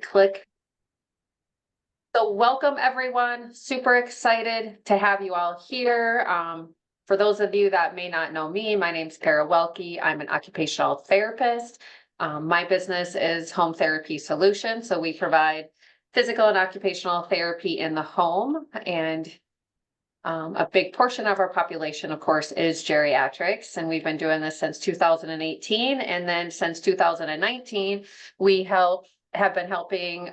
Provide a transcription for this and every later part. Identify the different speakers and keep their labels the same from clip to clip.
Speaker 1: Click. So welcome everyone. Super excited to have you all here. For those of you that may not know me, my name's Kara Welke. I'm an occupational therapist. My business is Home Therapy Solutions. So we provide physical and occupational therapy in the home. And a big portion of our population, of course, is geriatrics. And we've been doing this since 2018. And then since 2019, we have been helping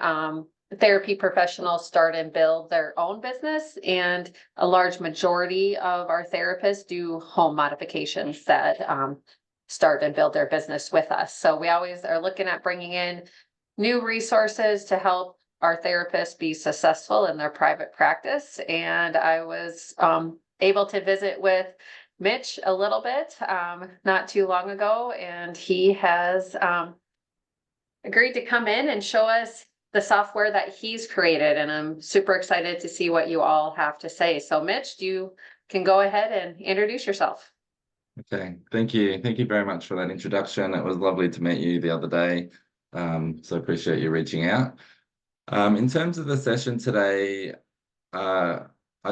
Speaker 1: therapy professionals start and build their own business. And a large majority of our therapists do home modifications that start and build their business with us. So we always are looking at bringing in new resources to help our therapists be successful in their private practice. And I was able to visit with Mitch a little bit not too long ago, and he has agreed to come in and show us the software that he's created. And I'm super excited to see what you all have to say. So Mitch, you can go ahead and introduce yourself.
Speaker 2: Okay, thank you. Thank you very much for that introduction. It was lovely to meet you the other day. So appreciate you reaching out. In terms of the session today, I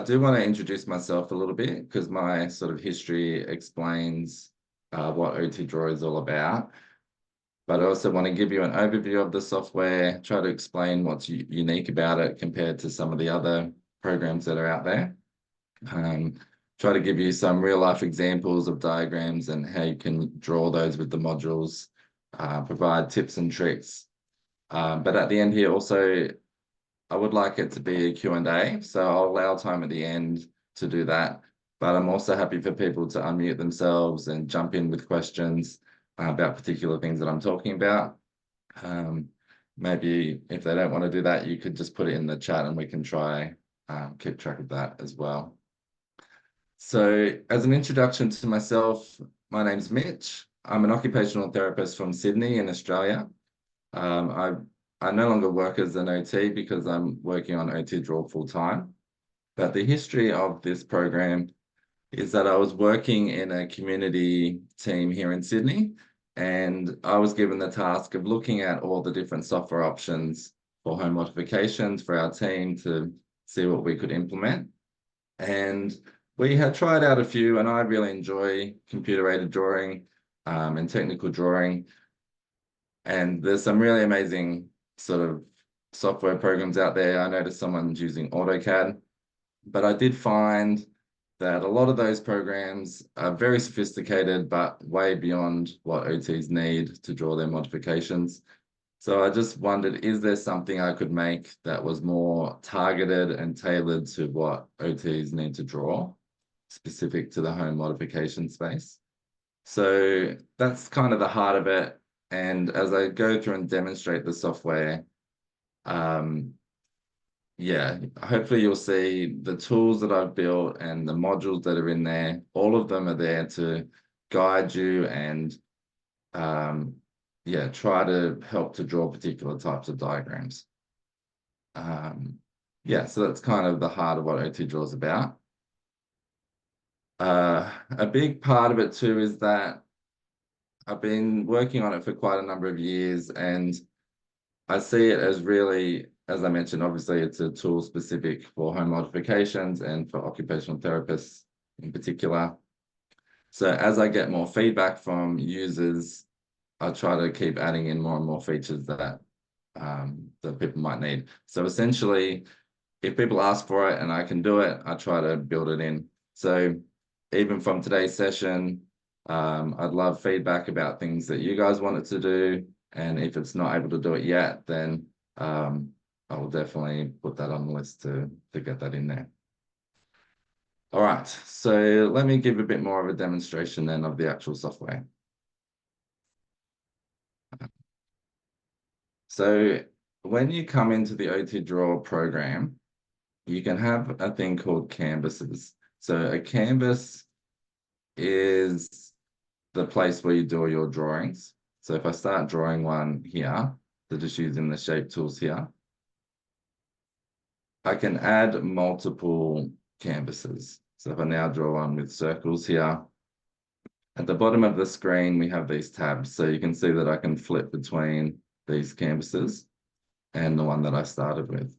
Speaker 2: do want to introduce myself a little bit because my sort of history explains what OT Draw is all about. But I also want to give you an overview of the software, try to explain what's unique about it compared to some of the other programs that are out there. Try to give you some real life examples of diagrams and how you can draw those with the modules, provide tips and tricks. But at the end here also, I would like it to be a Q&A, so I'll allow time at the end to do that. But I'm also happy for people to unmute themselves and jump in with questions about particular things that I'm talking about. Maybe if they don't want to do that, you could just put it in the chat and we can try keep track of that as well. So as an introduction to myself, my name's Mitch. I'm an occupational therapist from Sydney in Australia. I no longer work as an OT because I'm working on OT Draw full time. But the history of this program is that I was working in a community team here in Sydney, and I was given the task of looking at all the different software options for home modifications for our team to see what we could implement. And we had tried out a few, and I really enjoy computer-aided drawing and technical drawing. And there's some really amazing sort of software programs out there. I noticed someone's using AutoCAD, but I did find that a lot of those programs are very sophisticated, but way beyond what OTs need to draw their modifications. So I just wondered, is there something I could make that was more targeted and tailored to what OTs need to draw, specific to the home modification space? So that's kind of the heart of it. And as I go through and demonstrate the software, yeah, hopefully you'll see the tools that I've built and the modules that are in there. All of them are there to guide you and yeah, try to help to draw particular types of diagrams. Yeah, so that's kind of the heart of what OT Draw is about. A big part of it too is that I've been working on it for quite a number of years, and I see it as really, as I mentioned, obviously it's a tool specific for home modifications and for occupational therapists in particular. So as I get more feedback from users, I try to keep adding in more and more features that that people might need. So essentially, if people ask for it and I can do it, I try to build it in. So even from today's session, I'd love feedback about things that you guys wanted to do. And if it's not able to do it yet, then I will definitely put that on the list to get that in there. All right, so let me give a bit more of a demonstration then of the actual software. So when you come into the OT Draw program, you can have a thing called canvases. So a canvas is the place where you do all your drawings. So if I start drawing one here, so just using the shape tools here, I can add multiple canvases. So if I now draw one with circles here, at the bottom of the screen, we have these tabs. So you can see that I can flip between these canvases. and the one that I started with.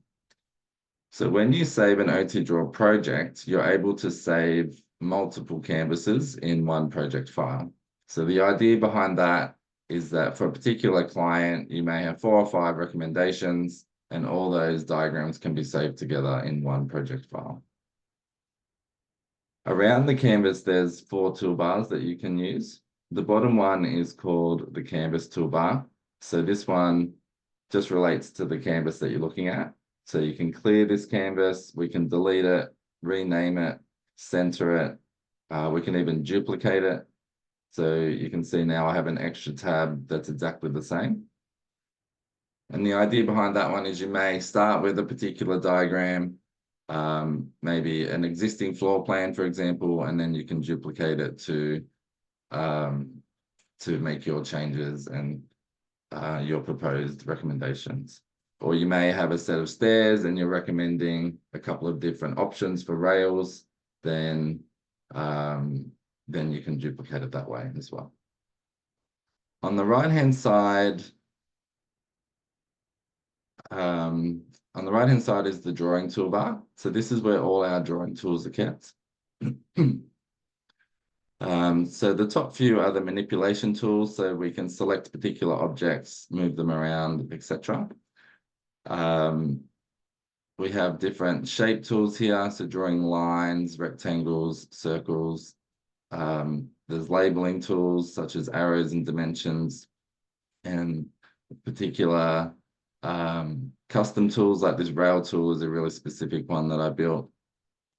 Speaker 2: So when you save an OT Draw project, you're able to save multiple canvases in one project file. So the idea behind that is that for a particular client, you may have 4 or 5 recommendations, and all those diagrams can be saved together in one project file. Around the canvas, there's 4 toolbars that you can use. The bottom one is called the canvas toolbar. So this one just relates to the canvas that you're looking at. So you can clear this canvas, we can delete it, rename it, center it. We can even duplicate it. So you can see now I have an extra tab that's exactly the same. And the idea behind that one is you may start with a particular diagram, maybe an existing floor plan, for example, and then you can duplicate it to make your changes and your proposed recommendations. Or you may have a set of stairs and you're recommending a couple of different options for rails, then you can duplicate it that way as well. On the right-hand side, is the drawing toolbar. So this is where all our drawing tools are kept. So the top few are the manipulation tools, so we can select particular objects, move them around, etc. We have different shape tools here, so drawing lines, rectangles, circles. There's labeling tools such as arrows and dimensions, and particular custom tools like this rail tool is a really specific one that I built.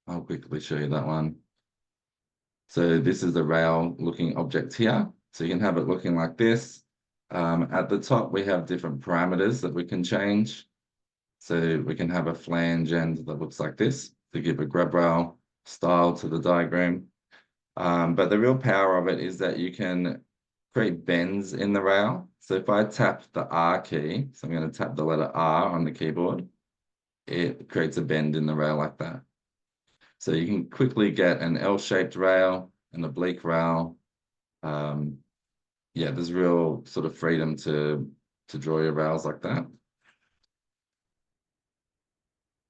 Speaker 2: I'll quickly show you that one. So this is the rail looking object here. So you can have it looking like this. At the top, we have different parameters that we can change. So we can have a flange end that looks like this to give a grab rail style to the diagram. But the real power of it is that you can create bends in the rail. So if I tap the R key, so I'm going to tap the letter R on the keyboard, it creates a bend in the rail like that. So you can quickly get an L-shaped rail, an oblique rail. Yeah, there's real sort of freedom to draw your rails like that.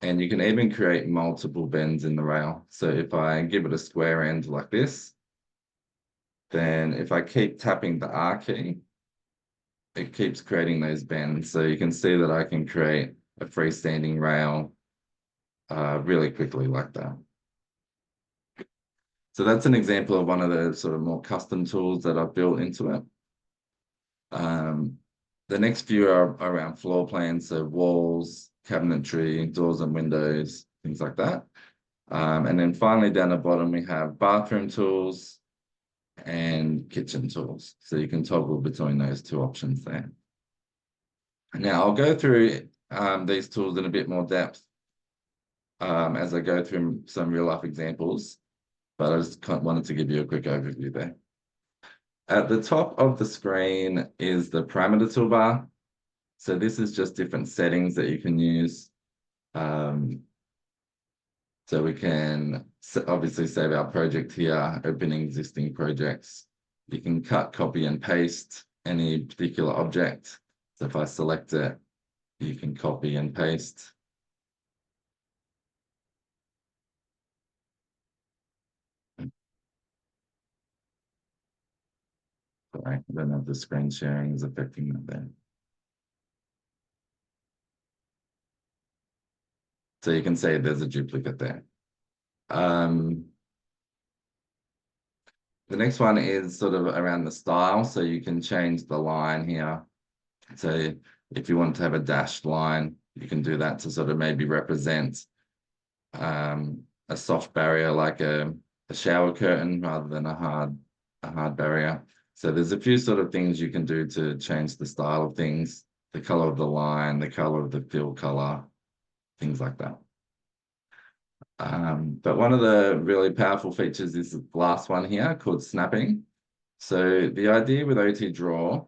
Speaker 2: And you can even create multiple bends in the rail. So if I give it a square end like this, then if I keep tapping the R key, it keeps creating those bends. So you can see that I can create a freestanding rail really quickly like that. So that's an example of one of the sort of more custom tools that I've built into it. The next few are around floor plans, so walls, cabinetry, doors and windows, things like that. And then finally down the bottom, we have bathroom tools and kitchen tools. So you can toggle between those 2 options there. Now I'll go through these tools in a bit more depth as I go through some real life examples, but I just wanted to give you a quick overview there. At the top of the screen is the parameter toolbar. So this is just different settings that you can use. So we can obviously save our project here, opening existing projects. You can cut, copy, and paste any particular object. So if I select it, you can copy and paste. Sorry, I don't know if the screen sharing is affecting that there. So you can see there's a duplicate there. The next one is sort of around the style. So you can change the line here. So if you want to have a dashed line, you can do that to sort of maybe represent a soft barrier like a shower curtain rather than a hard barrier. So there's a few sort of things you can do to change the style of things, the color of the line, the color of the fill color, things like that. But one of the really powerful features is the last one here called snapping. So the idea with OT Draw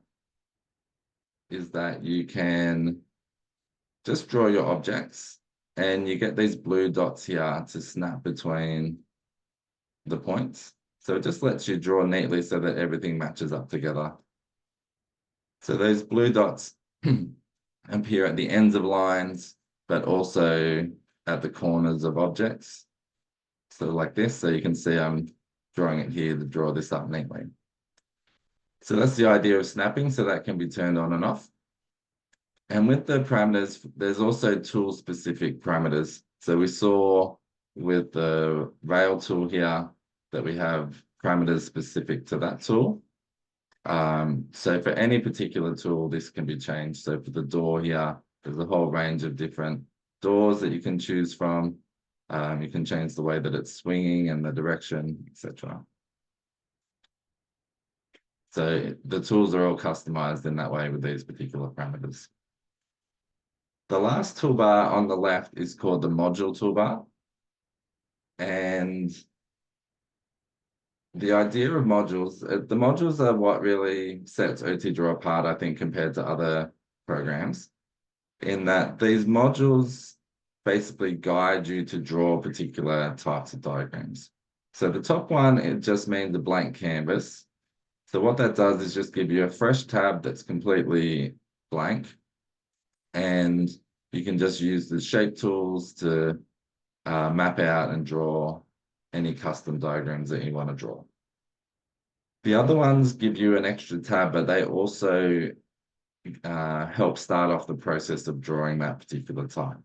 Speaker 2: is that you can just draw your objects and you get these blue dots here to snap between the points. So it just lets you draw neatly so that everything matches up together. So those blue dots appear at the ends of lines, but also at the corners of objects. So like this, so you can see I'm drawing it here to draw this up neatly. So that's the idea of snapping, so that can be turned on and off. And with the parameters, there's also tool-specific parameters. So we saw with the rail tool here that we have parameters specific to that tool. So for any particular tool, this can be changed. So for the door here, there's a whole range of different doors that you can choose from. You can change the way that it's swinging and the direction, etc. So the tools are all customized in that way with these particular parameters. The last toolbar on the left is called the module toolbar. And the idea of modules, the modules are what really sets OTDraw apart, I think, compared to other programs, in that these modules basically guide you to draw particular types of diagrams. So the top one, it just means a blank canvas. So what that does is just give you a fresh tab that's completely blank. And you can just use the shape tools to map out and draw any custom diagrams that you want to draw. The other ones give you an extra tab, but they also help start off the process of drawing that particular type.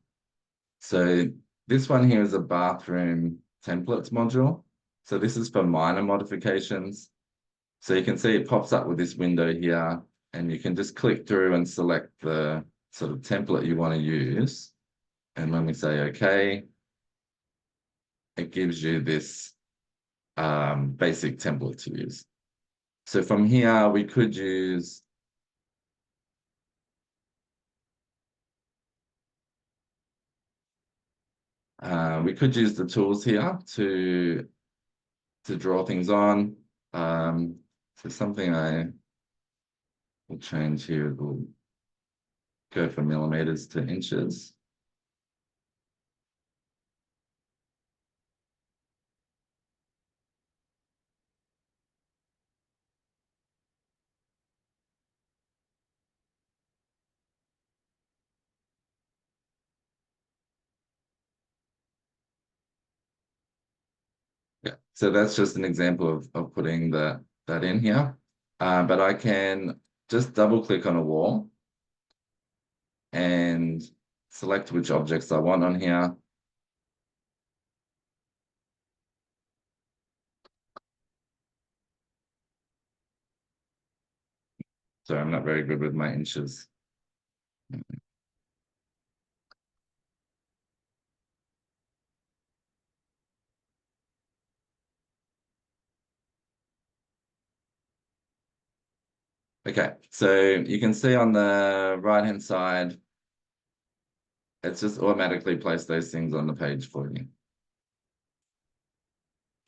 Speaker 2: So this one here is a bathroom templates module. So this is for minor modifications. So you can see it pops up with this window here, and you can just click through and select the sort of template you want to use. And when we say OK, it gives you this basic template to use. So from here, we could use the tools here to draw things on. So something I will change here, we'll go from millimeters to inches. Yeah, so that's just an example of putting that in here. But I can just double click on a wall and select which objects I want on here. So I'm not very good with my inches. Okay, so you can see on the right-hand side, it's just automatically placed those things on the page for you.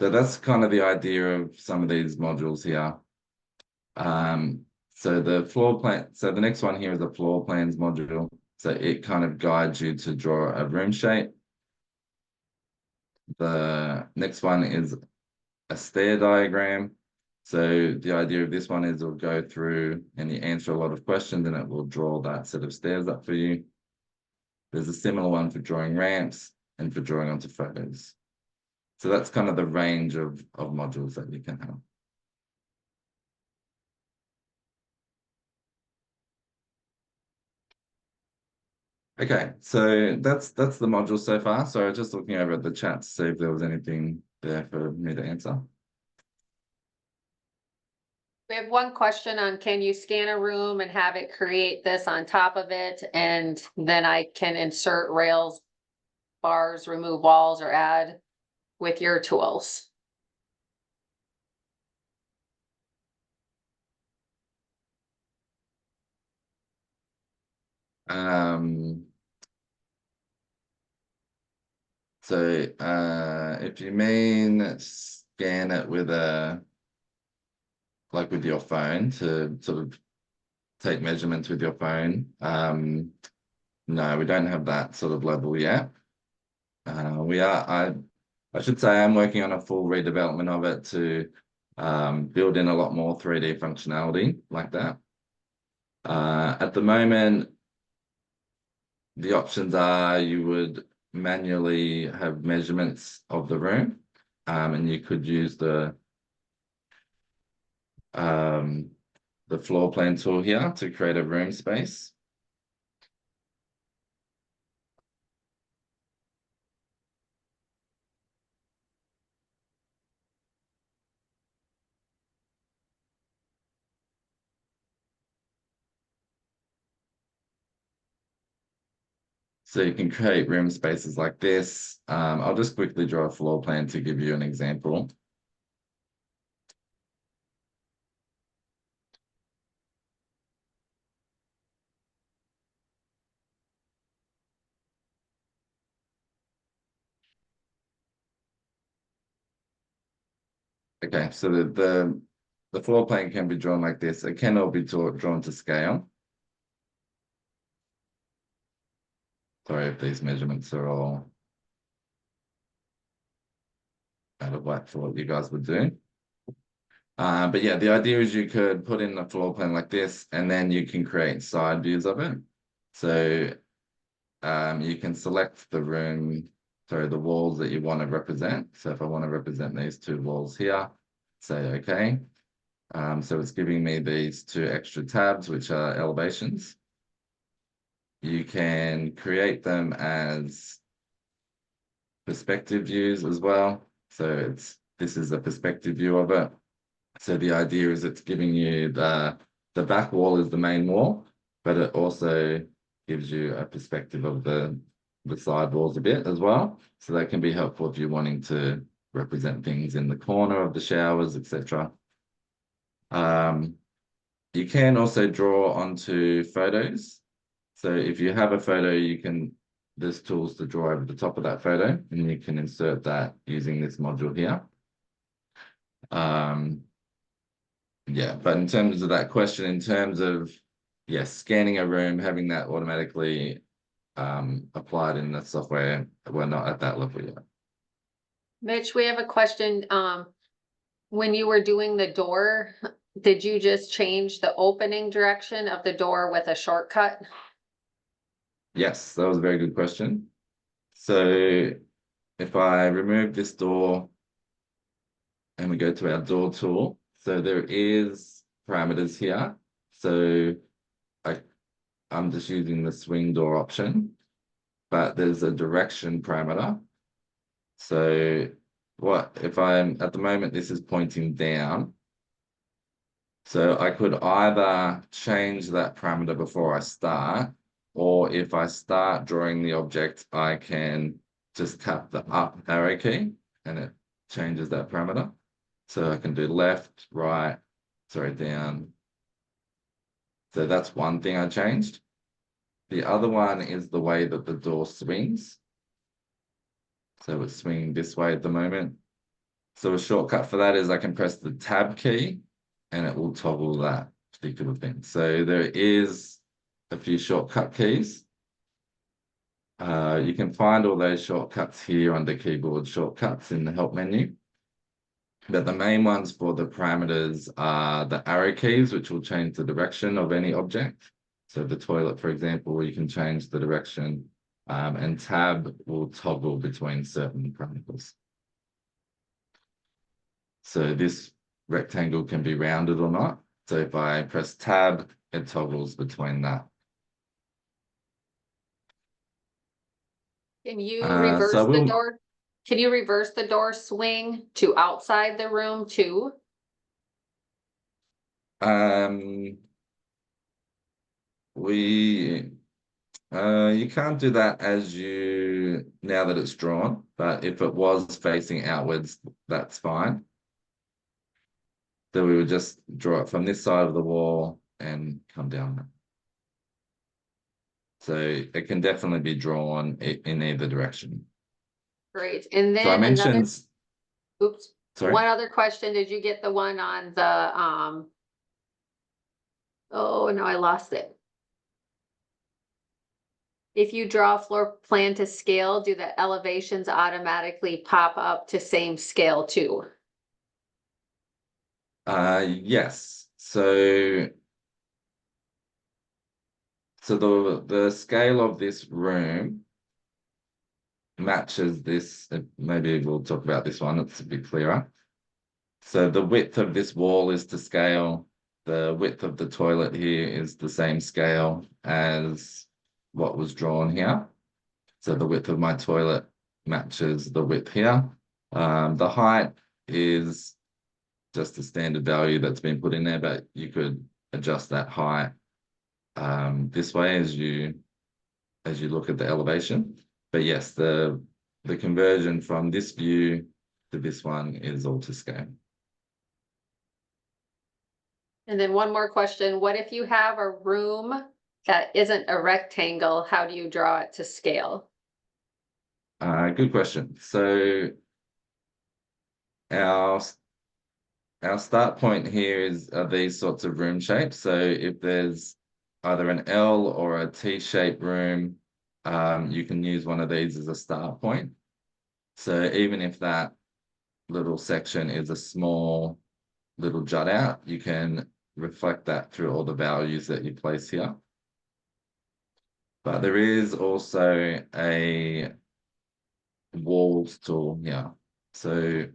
Speaker 2: So that's kind of the idea of some of these modules here. So the floor plan, so the next one here is a floor plans module. So it kind of guides you to draw a room shape. The next one is a stair diagram. So the idea of this one is it'll go through and you answer a lot of questions and it will draw that set of stairs up for you. There's a similar one for drawing ramps and for drawing onto photos. So that's kind of the range of modules that you can have. Okay, so that's the module so far. So I was just looking over at the chat to see if there was anything there for me to answer.
Speaker 1: We have one question on, can you scan a room and have it create this on top of it? And then I can insert rails, bars, remove walls, or add with your tools.
Speaker 2: So if you mean scan it with like with your phone to sort of take measurements with your phone, no, we don't have that sort of level yet. I should say I'm working on a full redevelopment of it to build in a lot more 3D functionality like that. At the moment, the options are you would manually have measurements of the room, and you could use the floor plan tool here to create a room space. So you can create room spaces like this. I'll just quickly draw a floor plan to give you an example. Okay, so the floor plan can be drawn like this. It can all be drawn to scale. Sorry if these measurements are all out of whack for what you guys would do. But yeah, the idea is you could put in a floor plan like this, and then you can create side views of it. So you can select the room, sorry, the walls that you want to represent. So if I want to represent these two walls here, say okay. So it's giving me these two extra tabs, which are elevations. You can create them as perspective views as well. So this is a perspective view of it. So the idea is it's giving you the back wall is the main wall, but it also gives you a perspective of the side walls a bit as well. So that can be helpful if you're wanting to represent things in the corner of the showers, etc. You can also draw onto photos. So if you have a photo, there's tools to draw over the top of that photo, and you can insert that using this module here. Yeah, but in terms of that question, in terms of, yes, scanning a room, having that automatically applied in the software, we're not at that level yet.
Speaker 1: Mitch, we have a question. When you were doing the door, did you just change the opening direction of the door with a shortcut?
Speaker 2: Yes, that was a very good question. So if I remove this door and we go to our door tool, so there is parameters here. So I'm just using the swing door option, but there's a direction parameter. So what if I'm at the moment, this is pointing down. So I could either change that parameter before I start, or if I start drawing the object, I can just tap the up arrow key and it changes that parameter. So I can do left, right, sorry, down. So that's one thing I changed. The other one is the way that the door swings. So it's swinging this way at the moment. So a shortcut for that is I can press the tab key and it will toggle that particular thing. So there is a few shortcut keys. You can find all those shortcuts here under keyboard shortcuts in the help menu. But the main ones for the parameters are the arrow keys, which will change the direction of any object. So the toilet, for example, you can change the direction, and tab will toggle between certain parameters. So this rectangle can be rounded or not. So if I press tab, it toggles between that.
Speaker 1: Can you
Speaker 2: So
Speaker 1: reverse the
Speaker 2: we'll,
Speaker 1: door? Can you reverse the door swing to outside the room too?
Speaker 2: you can't do that now that it's drawn, but if it was facing outwards, that's fine. So we would just draw it from this side of the wall and come down. So it can definitely be drawn in either direction.
Speaker 1: Great. And
Speaker 2: So I
Speaker 1: then
Speaker 2: mentioned,
Speaker 1: oops,
Speaker 2: sorry.
Speaker 1: one other question. Did you get the one on the, oh, no, I lost it. If you draw a floor plan to scale, do the elevations automatically pop up to same scale too?
Speaker 2: Yes. So So the scale of this room matches this. Maybe we'll talk about this one. It's a bit clearer. So the width of this wall is to scale. The width of the toilet here is the same scale as what was drawn here. So the width of my toilet matches the width here. The height is just a standard value that's been put in there, but you could adjust that height this way as you look at the elevation. But yes, the conversion from this view to this one is all to scale.
Speaker 1: And then one more question, what if you have a room that isn't a rectangle, how do you draw it to scale?
Speaker 2: Good question. So our start point here is these sorts of room shapes. So if there's either an L or a T-shaped room, you can use one of these as a start point. So even if that little section is a small little jut out, you can reflect that through all the values that you place here. But there is also a walls tool here. So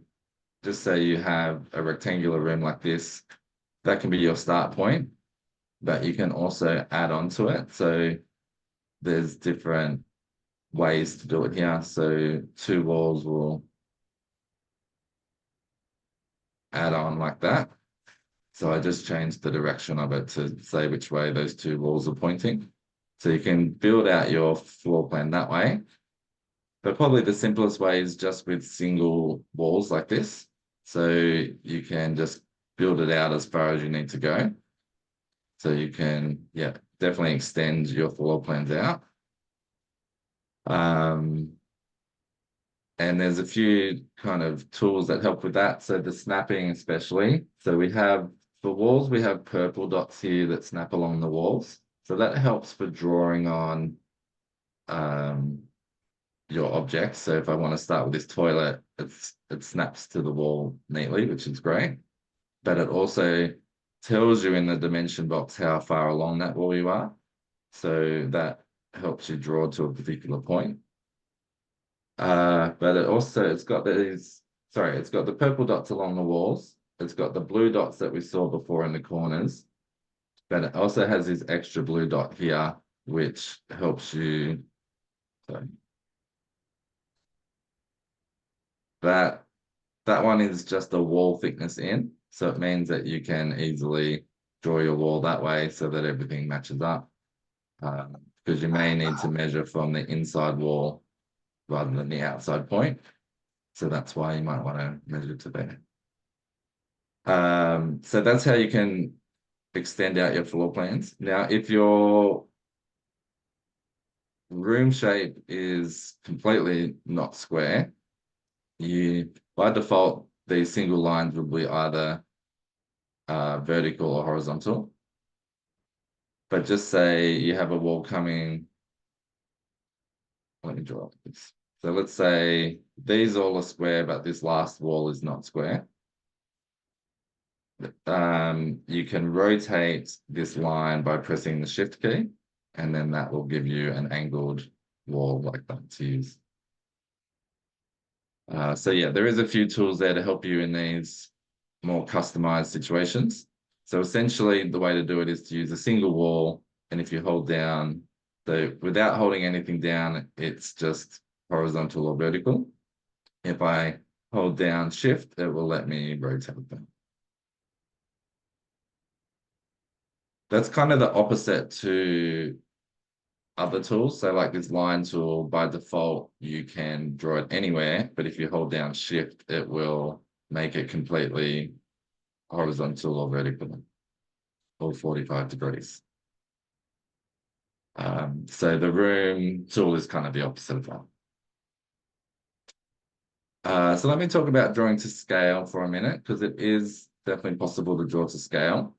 Speaker 2: just say you have a rectangular room like this, that can be your start point, but you can also add on to it. So there's different ways to do it here. So two walls will add on like that. So I just changed the direction of it to say which way those two walls are pointing. So you can build out your floor plan that way. But probably the simplest way is just with single walls like this. So you can just build it out as far as you need to go. So you can, yeah, definitely extend your floor plans out. And there's a few kind of tools that help with that. So the snapping especially. So we have, for walls, we have purple dots here that snap along the walls. So that helps for drawing on your objects. So if I want to start with this toilet, it snaps to the wall neatly, which is great. But it also tells you in the dimension box how far along that wall you are. So that helps you draw to a particular point. But it's got the purple dots along the walls. It's got the blue dots that we saw before in the corners. But it also has this extra blue dot here, which helps you. So that one is just a wall thickness in. So it means that you can easily draw your wall that way so that everything matches up. Because you may need to measure from the inside wall rather than the outside point. So that's why you might want to measure to there. So that's how you can extend out your floor plans. Now, if your room shape is completely not square, by default, these single lines will be either vertical or horizontal. But just say you have a wall coming. Let me draw this. So let's say these all are square, but this last wall is not square. You can rotate this line by pressing the shift key, and then that will give you an angled wall like that to use. So yeah, there is a few tools there to help you in these more customized situations. So essentially the way to do it is to use a single wall, and if you hold down without holding anything down, it's just horizontal or vertical. If I hold down shift, it will let me rotate them. That's kind of the opposite to other tools. So like this line tool, by default, you can draw it anywhere, but if you hold down shift, it will make it completely horizontal or vertical or 45 degrees. So the room tool is kind of the opposite of that. So let me talk about drawing to scale for a minute, because it is definitely possible to draw to scale.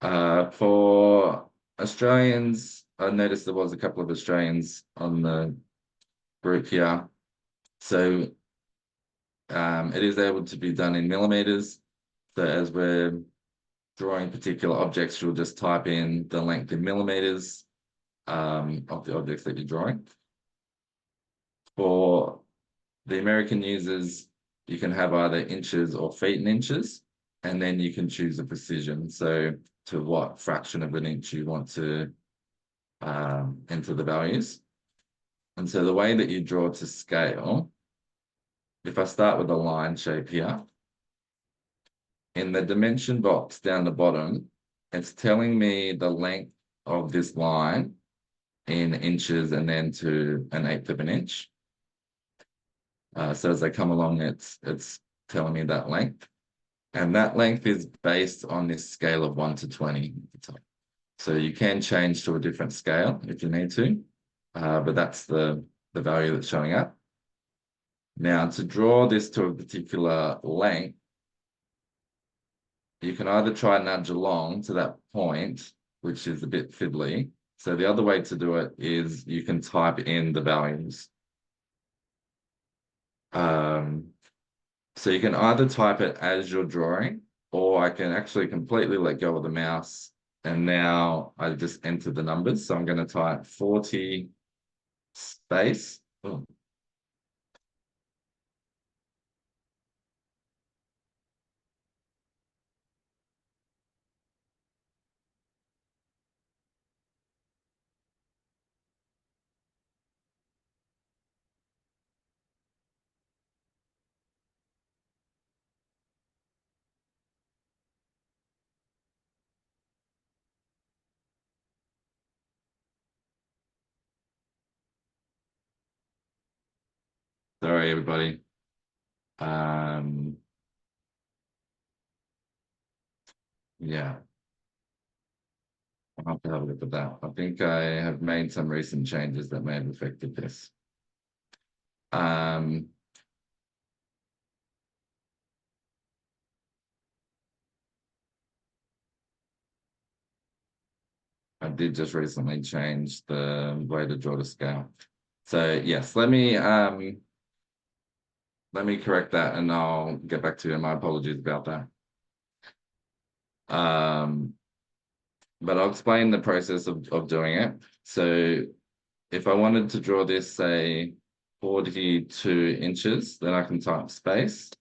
Speaker 2: For Australians, I noticed there was a couple of Australians on the group here. So it is able to be done in millimeters. So as we're drawing particular objects, you'll just type in the length in millimeters of the objects that you're drawing. For the American users, you can have either inches or feet in inches, and then you can choose a precision. So to what fraction of an inch you want to enter the values. And so the way that you draw to scale, if I start with a line shape here, in the dimension box down the bottom, it's telling me the length of this line in inches and then to 1/8 of an inch. So as I come along, it's telling me that length. And that length is based on this scale of 1 to 20 at the top. So you can change to a different scale if you need to, but that's the value that's showing up. Now, to draw this to a particular length, you can either try and nudge along to that point, which is a bit fiddly. So the other way to do it is you can type in the values. So you can either type it as you're drawing, or I can actually completely let go of the mouse. And now I just enter the numbers. So I'm going to type 40 space. Oh. Sorry, everybody. Yeah, I'll have to have a look at that. I think I have made some recent changes that may have affected this. I did just recently change the way to draw to scale. So yes, let me correct that and I'll get back to you. My apologies about that. But I'll explain the process of doing it. So if I wanted to draw this, say 42 inches, then I can type space,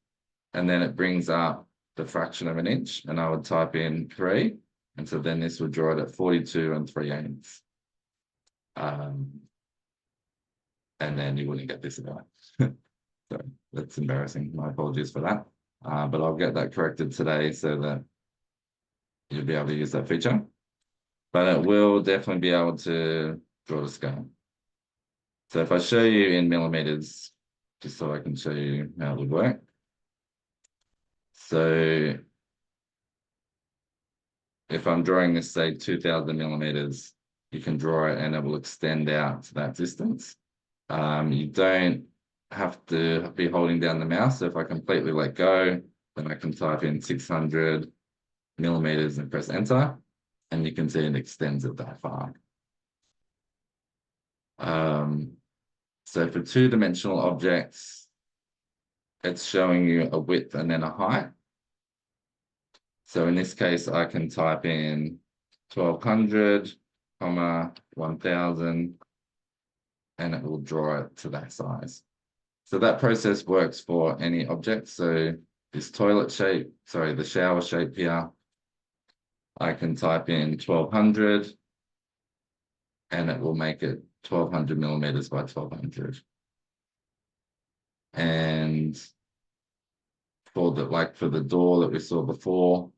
Speaker 2: and then it brings up the fraction of an inch, and I would type in 3, and so then this would draw it at 42 3/8. And then you wouldn't get this at all. So that's embarrassing. My apologies for that. But I'll get that corrected today so that you'll be able to use that feature. But it will definitely be able to draw the scale. So if I show you in millimeters, just so I can show you how it would work. So if I'm drawing this, say 2000 millimeters, you can draw it and it will extend out to that distance. You don't have to be holding down the mouse. So if I completely let go, then I can type in 600 millimeters and press enter, and you can see it extends it that far. So for two-dimensional objects, it's showing you a width and then a height. So in this case, I can type in 1200, 1000, and it will draw it to that size. So that process works for any object. So this toilet shape, sorry, the shower shape here, I can type in 1200, and it will make it 1200 millimeters by 1200. And for the door that we saw before,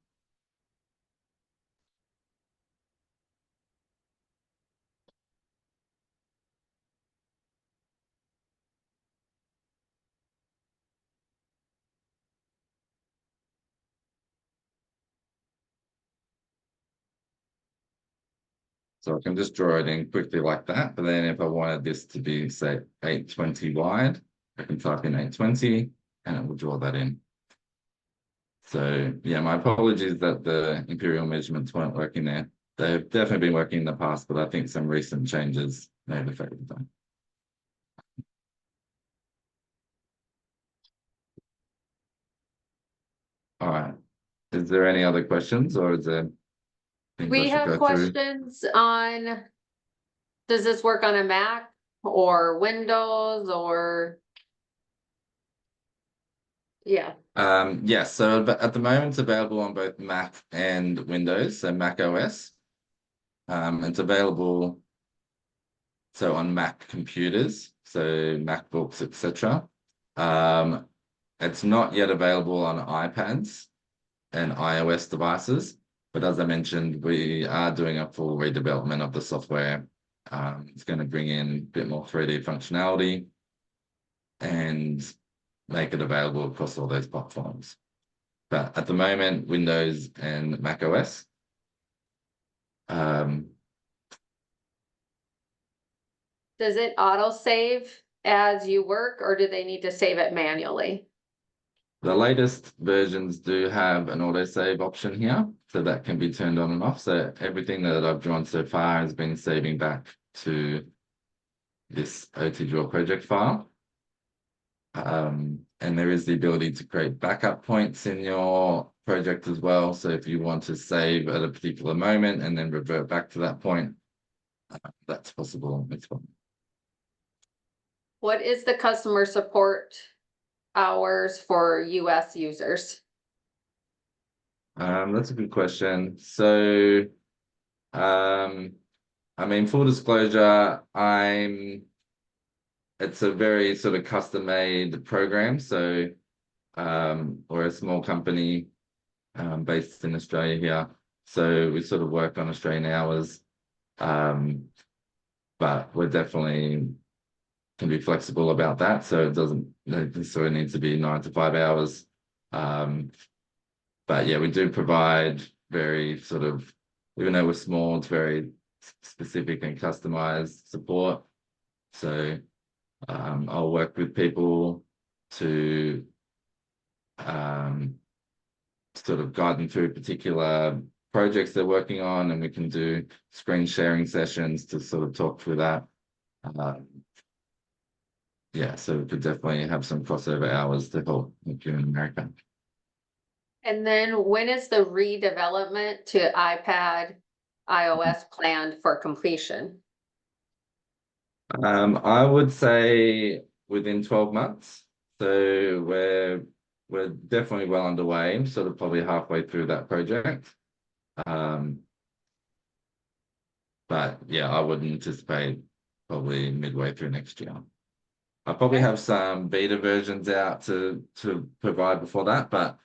Speaker 2: so I can just draw it in quickly like that. But then if I wanted this to be, say, 820 wide, I can type in 820 and it will draw that in. So yeah, my apologies that the imperial measurements weren't working there. They've definitely been working in the past, but I think some recent changes may have affected them. All right. Is there any other questions or is there things I
Speaker 1: We
Speaker 2: should
Speaker 1: have
Speaker 2: go through?
Speaker 1: questions on, does this work on a Mac or Windows or? Yeah,
Speaker 2: Yes, so at the moment it's available on both Mac and Windows, so Mac OS. It's available so on Mac computers, so MacBooks, etc. Um, it's not yet available on iPads and iOS devices, but as I mentioned, we are doing a full redevelopment of the software. It's going to bring in a bit more 3D functionality and make it available across all those platforms. But at the moment, Windows and Mac OS. Um,
Speaker 1: does it auto save as you work or do they need to save it manually?
Speaker 2: the latest versions do have an autosave option here, so that can be turned on and off. So everything that I've drawn so far has been saving back to this OT Draw project file. And there is the ability to create backup points in your project as well. So if you want to save at a particular moment and then revert back to that point, that's possible as well.
Speaker 1: What is the customer support hours for US users?
Speaker 2: That's a good question. So, I mean, full disclosure, it's a very sort of custom made program. So, we're a small company based in Australia here. So we sort of work on Australian hours. But we're definitely can be flexible about that. So it doesn't necessarily need to be 9 to 5 hours. But yeah, we do provide very sort of, even though we're small, it's very specific and customized support. So I'll work with people to sort of guide them through particular projects they're working on, and we can do screen sharing sessions to sort of talk through that. Yeah, so we could definitely have some crossover hours to help you in America.
Speaker 1: And then when is the redevelopment to iPad, iOS planned for completion?
Speaker 2: I would say within 12 months. So we're definitely well underway, sort of probably halfway through that project. But yeah, I would anticipate probably midway through next year. I probably
Speaker 1: Okay.
Speaker 2: have some beta versions out to provide before that, but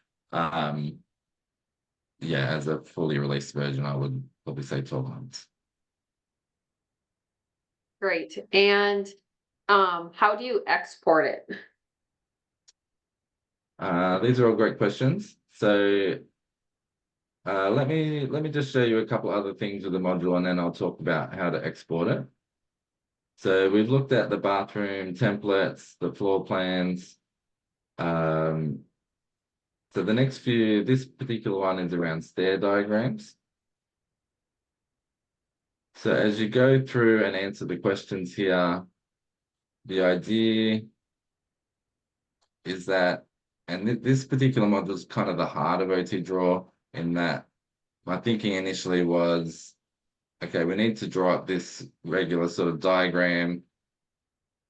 Speaker 2: yeah, as a fully released version, I would probably say 12 months.
Speaker 1: Great. And how do you export it?
Speaker 2: These are all great questions. So let me just show you a couple other things with the module, and then I'll talk about how to export it. So we've looked at the bathroom templates, the floor plans. So the next few, this particular one is around stair diagrams. So as you go through and answer the questions here, the idea is that, and this particular module is kind of the heart of OT Draw, in that my thinking initially was, okay, we need to draw up this regular sort of diagram.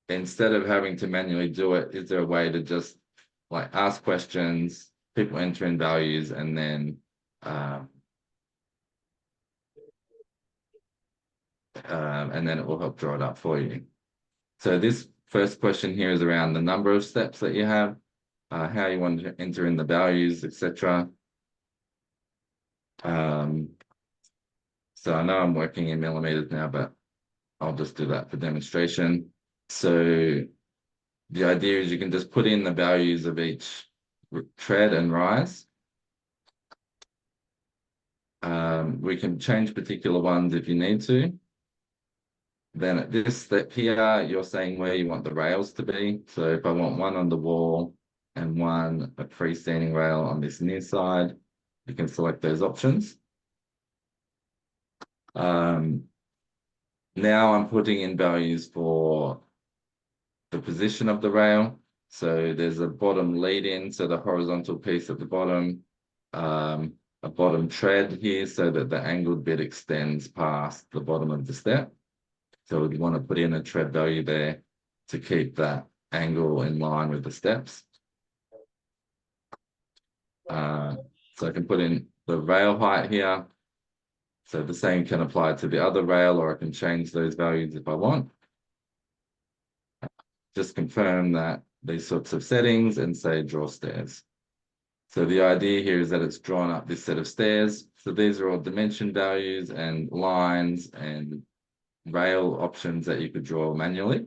Speaker 2: Instead of having to manually do it, is there a way to just like ask questions, people enter in values, and then it will help draw it up for you. So this first question here is around the number of steps that you have, how you want to enter in the values, etc. So I know I'm working in millimeters now, but I'll just do that for demonstration. So the idea is you can just put in the values of each tread and rise. We can change particular ones if you need to. Then at this step here, you're saying where you want the rails to be. So if I want one on the wall and one a freestanding rail on this near side, you can select those options. Now I'm putting in values for the position of the rail. So there's a bottom lead in, so the horizontal piece at the bottom, a bottom tread here so that the angled bit extends past the bottom of the step. So we'd want to put in a tread value there to keep that angle in line with the steps. So I can put in the rail height here. So the same can apply to the other rail, or I can change those values if I want. Just confirm that these sorts of settings and say draw stairs. So the idea here is that it's drawn up this set of stairs. So these are all dimension values and lines and rail options that you could draw manually,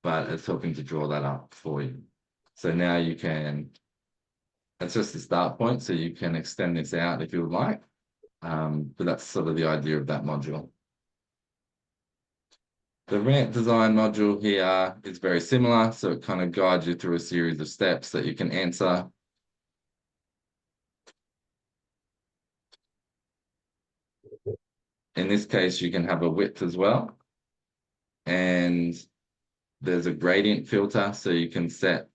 Speaker 2: but it's helping to draw that up for you. So now you can, it's just the start point, so you can extend this out if you would like. But that's sort of the idea of that module. The ramp design module here is very similar, so it kind of guides you through a series of steps that you can answer. In this case, you can have a width as well. And there's a gradient filter, so you can set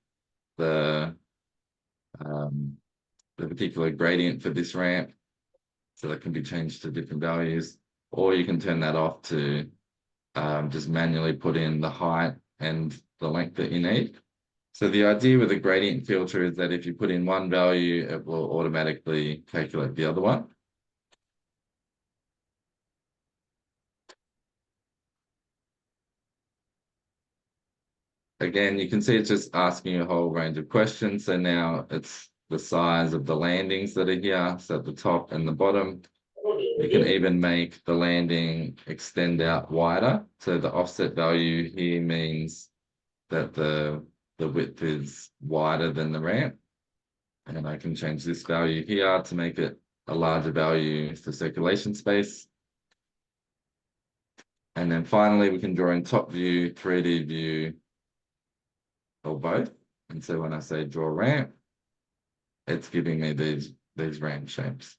Speaker 2: the particular gradient for this ramp. So that can be changed to different values, or you can turn that off to just manually put in the height and the length that you need. So the idea with a gradient filter is that if you put in one value, it will automatically calculate the other one. Again, you can see it's just asking a whole range of questions. So now it's the size of the landings that are here, so at the top and the bottom. You can even make the landing extend out wider. So the offset value here means that the width is wider than the ramp. And I can change this value here to make it a larger value for circulation space. And then finally, we can draw in top view, 3D view, or both. And so when I say draw ramp, it's giving me these ramp shapes.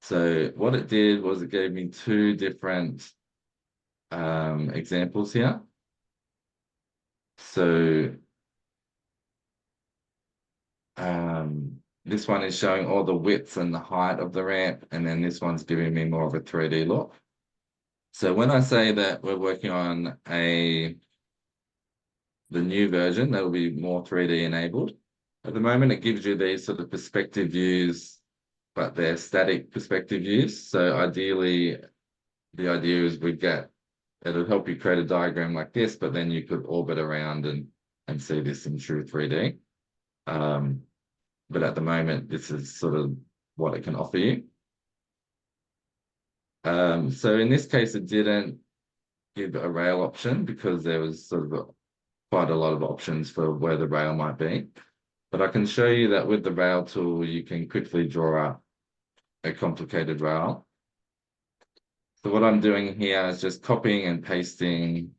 Speaker 2: So what it did was it gave me two different examples here. So this one is showing all the widths and the height of the ramp, and then this one's giving me more of a 3D look. So when I say that we're working on the new version, that will be more 3D enabled. At the moment, it gives you these sort of perspective views, but they're static perspective views. So ideally, the idea is it'll help you create a diagram like this, but then you could orbit around and see this in true 3D. But at the moment, this is sort of what it can offer you. So in this case, it didn't give a rail option because there was sort of quite a lot of options for where the rail might be. But I can show you that with the rail tool, you can quickly draw up a complicated rail. So what I'm doing here is just copying and pasting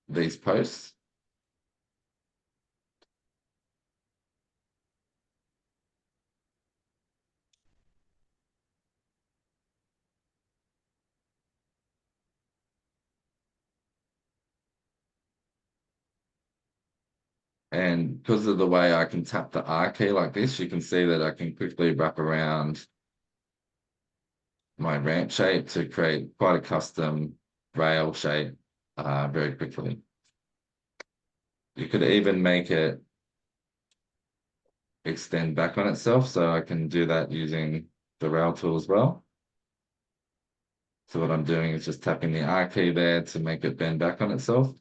Speaker 2: these posts. And because of the way I can tap the R key like this, you can see that I can quickly wrap around my ramp shape to create quite a custom rail shape very quickly. You could even make it extend back on itself, so I can do that using the rail tool as well. So what I'm doing is just tapping the R key there to make it bend back on itself.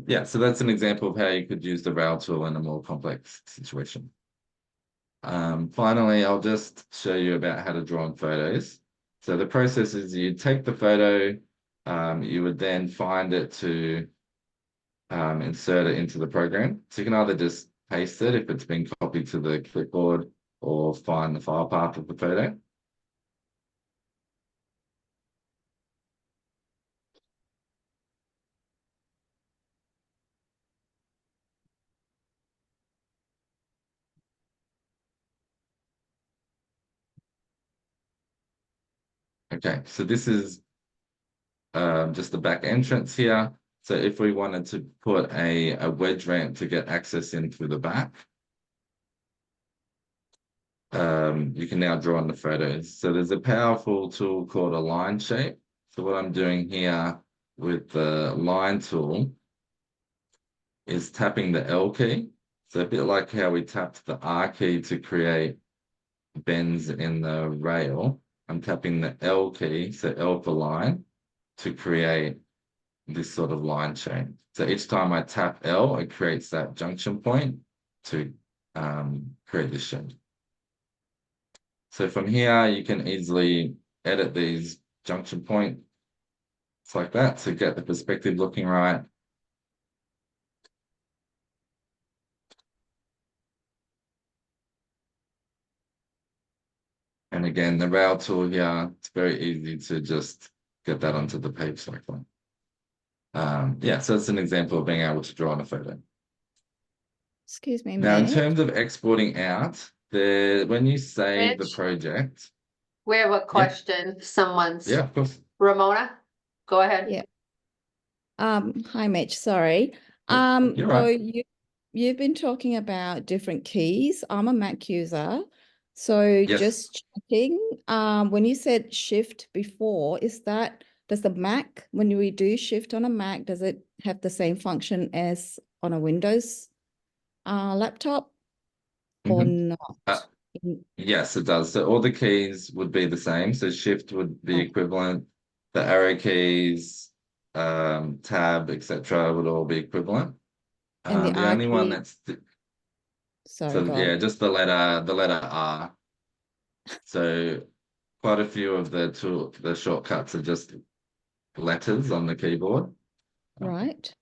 Speaker 2: Yeah, so that's an example of how you could use the rail tool in a more complex situation. Finally, I'll just show you about how to draw in photos. So the process is you take the photo, you would then find it to insert it into the program. So you can either just paste it if it's been copied to the clipboard, or find the file path of the photo. Okay, so this is just the back entrance here. So if we wanted to put a wedge ramp to get access in through the back, you can now draw on the photos. So there's a powerful tool called a line shape. So what I'm doing here with the line tool is tapping the L key. So a bit like how we tapped the R key to create bends in the rail, I'm tapping the L key, so L for line, to create this sort of line shape. So each time I tap L, it creates that junction point to create this shape. So from here, you can easily edit these junction points like that to get the perspective looking right. And again, the rail tool here, it's very easy to just get that onto the page like that. Yeah, so it's an example of being able to draw on a photo.
Speaker 3: Excuse me,
Speaker 2: Now, in
Speaker 3: Mitch.
Speaker 2: terms of exporting out, when you save the
Speaker 1: Mitch?
Speaker 2: project,
Speaker 1: We have a question. Someone's,
Speaker 2: yeah, of course.
Speaker 1: Ramona, go ahead.
Speaker 3: Yeah. Hi, Mitch. Sorry.
Speaker 2: You're
Speaker 3: So
Speaker 2: right.
Speaker 3: you've been talking about different keys. I'm a Mac user. So
Speaker 2: Yes.
Speaker 3: just checking, when you said shift before, does the Mac, when we do shift on a Mac, does it have the same function as on a Windows laptop or
Speaker 2: Uh,
Speaker 3: not?
Speaker 2: yes, it does. So all the keys would be the same. So shift would be
Speaker 3: Oh,
Speaker 2: equivalent. The arrow keys, tab, etc., would all be equivalent.
Speaker 3: and the
Speaker 2: The
Speaker 3: R
Speaker 2: only one
Speaker 3: key,
Speaker 2: that's
Speaker 3: sorry,
Speaker 2: so
Speaker 3: go
Speaker 2: yeah,
Speaker 3: on.
Speaker 2: just the letter R. So quite a few of the shortcuts are just letters on the keyboard.
Speaker 3: Right.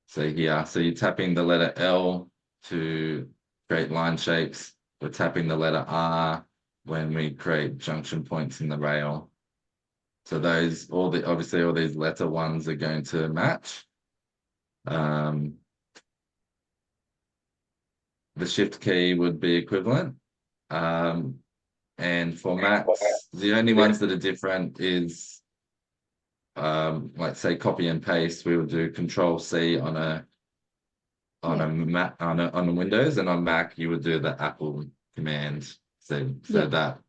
Speaker 2: So here, so you're tapping the letter L to create line shapes. We're tapping the letter R when we create junction points in the rail. So obviously all these letter ones are going to match. The shift key would be equivalent. And for Macs, the only ones that are different is like say copy and paste. We would do Control C on a
Speaker 3: Yeah.
Speaker 2: Mac on a Windows, and on Mac you would do the Apple command C. So
Speaker 3: Yeah.
Speaker 2: that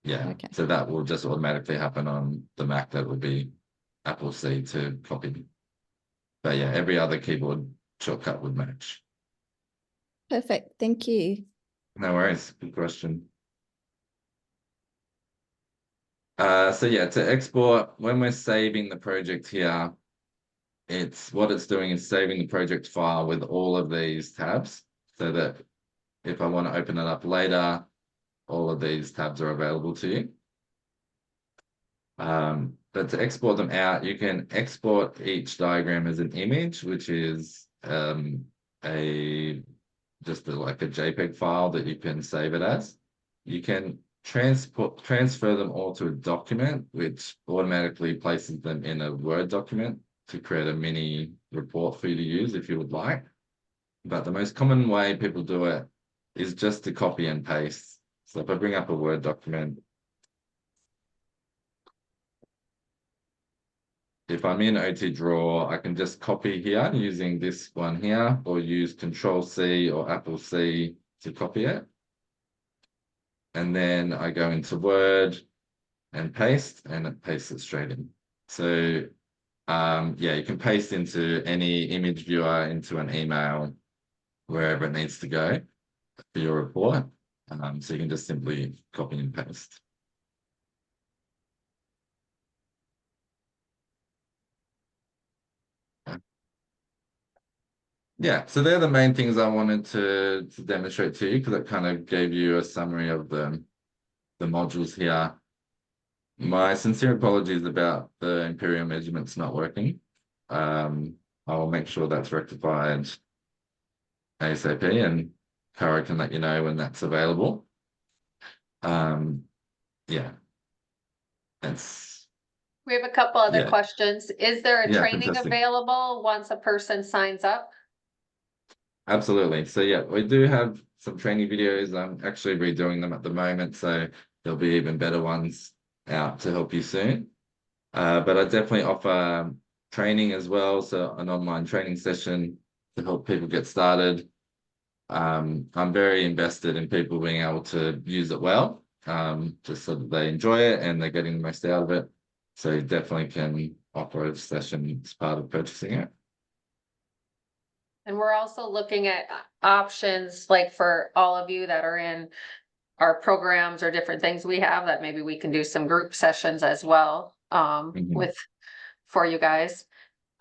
Speaker 3: Okay.
Speaker 2: so that will just automatically happen on the Mac. That would be Apple C to copy. But yeah, every other keyboard shortcut would match.
Speaker 3: Perfect. Thank you.
Speaker 2: No worries. Good question. So yeah, to export, when we're saving the project here, what it's doing is saving the project file with all of these tabs so that if I want to open it up later, all of these tabs are available to you. But to export them out, you can export each diagram as an image, which is like a JPEG file that you can save it as. You can transfer them all to a document, which automatically places them in a Word document to create a mini report for you to use if you would like. But the most common way people do it is just to copy and paste. So if I bring up a Word document, if I'm in OT Draw, I can just copy here using this one here, or use Control C or Apple C to copy it. And then I go into Word and paste, and it pastes it straight in. So yeah, you can paste into any image viewer, into an email, wherever it needs to go for your report. So you can just simply copy and paste. Yeah, so they're the main things I wanted to demonstrate to you because it kind of gave you a summary of the modules here. My sincere apologies about the imperial measurements not working. I will make sure that's rectified ASAP, and Cara can let you know when that's available. Yeah, that's
Speaker 1: We have a couple other
Speaker 2: yeah,
Speaker 1: questions. Is there a
Speaker 2: yeah,
Speaker 1: training
Speaker 2: fantastic.
Speaker 1: available once a person signs up?
Speaker 2: Absolutely. So yeah, we do have some training videos. I'm actually redoing them at the moment, so there'll be even better ones out to help you soon. But I definitely offer training as well, so an online training session to help people get started. I'm very invested in people being able to use it well, just so that they enjoy it and they're getting the most out of it. So you definitely can offer a session as part of purchasing it.
Speaker 1: And we're also looking at options, like for all of you that are in our programs or different things we have, that maybe we can do some group sessions as well,
Speaker 2: Mhm.
Speaker 1: for you guys.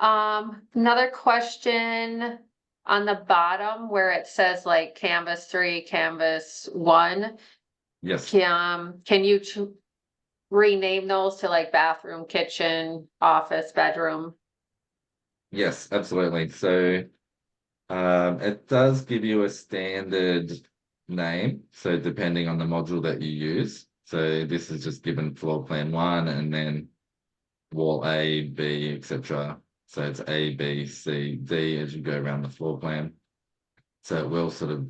Speaker 1: Another question on the bottom where it says like Canvas 3, Canvas 1.
Speaker 2: Yes.
Speaker 1: Can you rename those to like bathroom, kitchen, office, bedroom?
Speaker 2: Yes, absolutely. So it does give you a standard name. So depending on the module that you use. So this is just given floor plan 1 and then wall A, B, etc. So it's A, B, C, D as you go around the floor plan. So it will sort of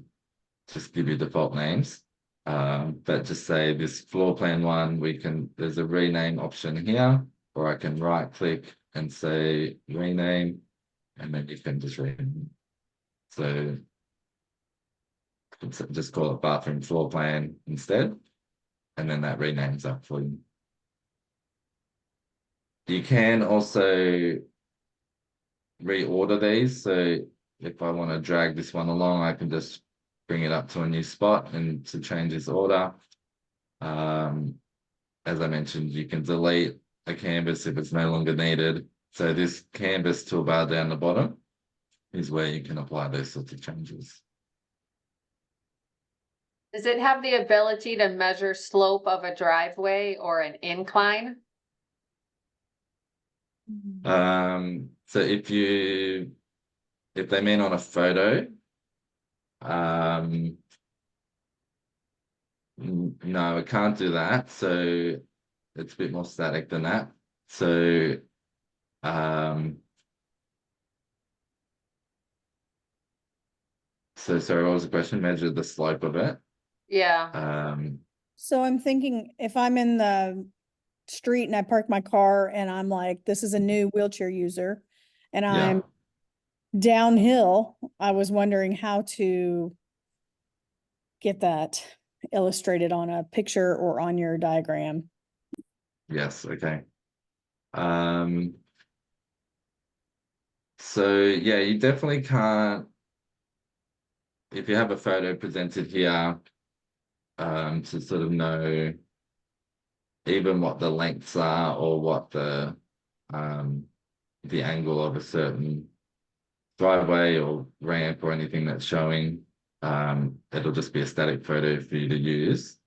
Speaker 2: just give you default names. But just say this floor plan 1, there's a rename option here, or I can right click and say rename, and then you can just rename. So just call it bathroom floor plan instead, and then that renames up for you. You can also reorder these. So if I want to drag this one along, I can just bring it up to a new spot and to change its order. As I mentioned, you can delete a canvas if it's no longer needed. So this canvas toolbar down the bottom is where you can apply those sorts of changes.
Speaker 1: Does it have the ability to measure slope of a driveway or an incline?
Speaker 2: So if they mean on a photo, no, it can't do that. So it's a bit more static than that. So sorry, what was the question? Measure the slope of it.
Speaker 1: Yeah,
Speaker 4: So I'm thinking if I'm in the street and I park my car and I'm like, this is a new wheelchair user and
Speaker 2: yeah.
Speaker 4: I'm downhill, I was wondering how to get that illustrated on a picture or on your diagram.
Speaker 2: Yes, okay. So yeah, you definitely can't, if you have a photo presented here, to sort of know even what the lengths are or what the angle of a certain driveway or ramp or anything that's showing, it'll just be a static photo for you to use.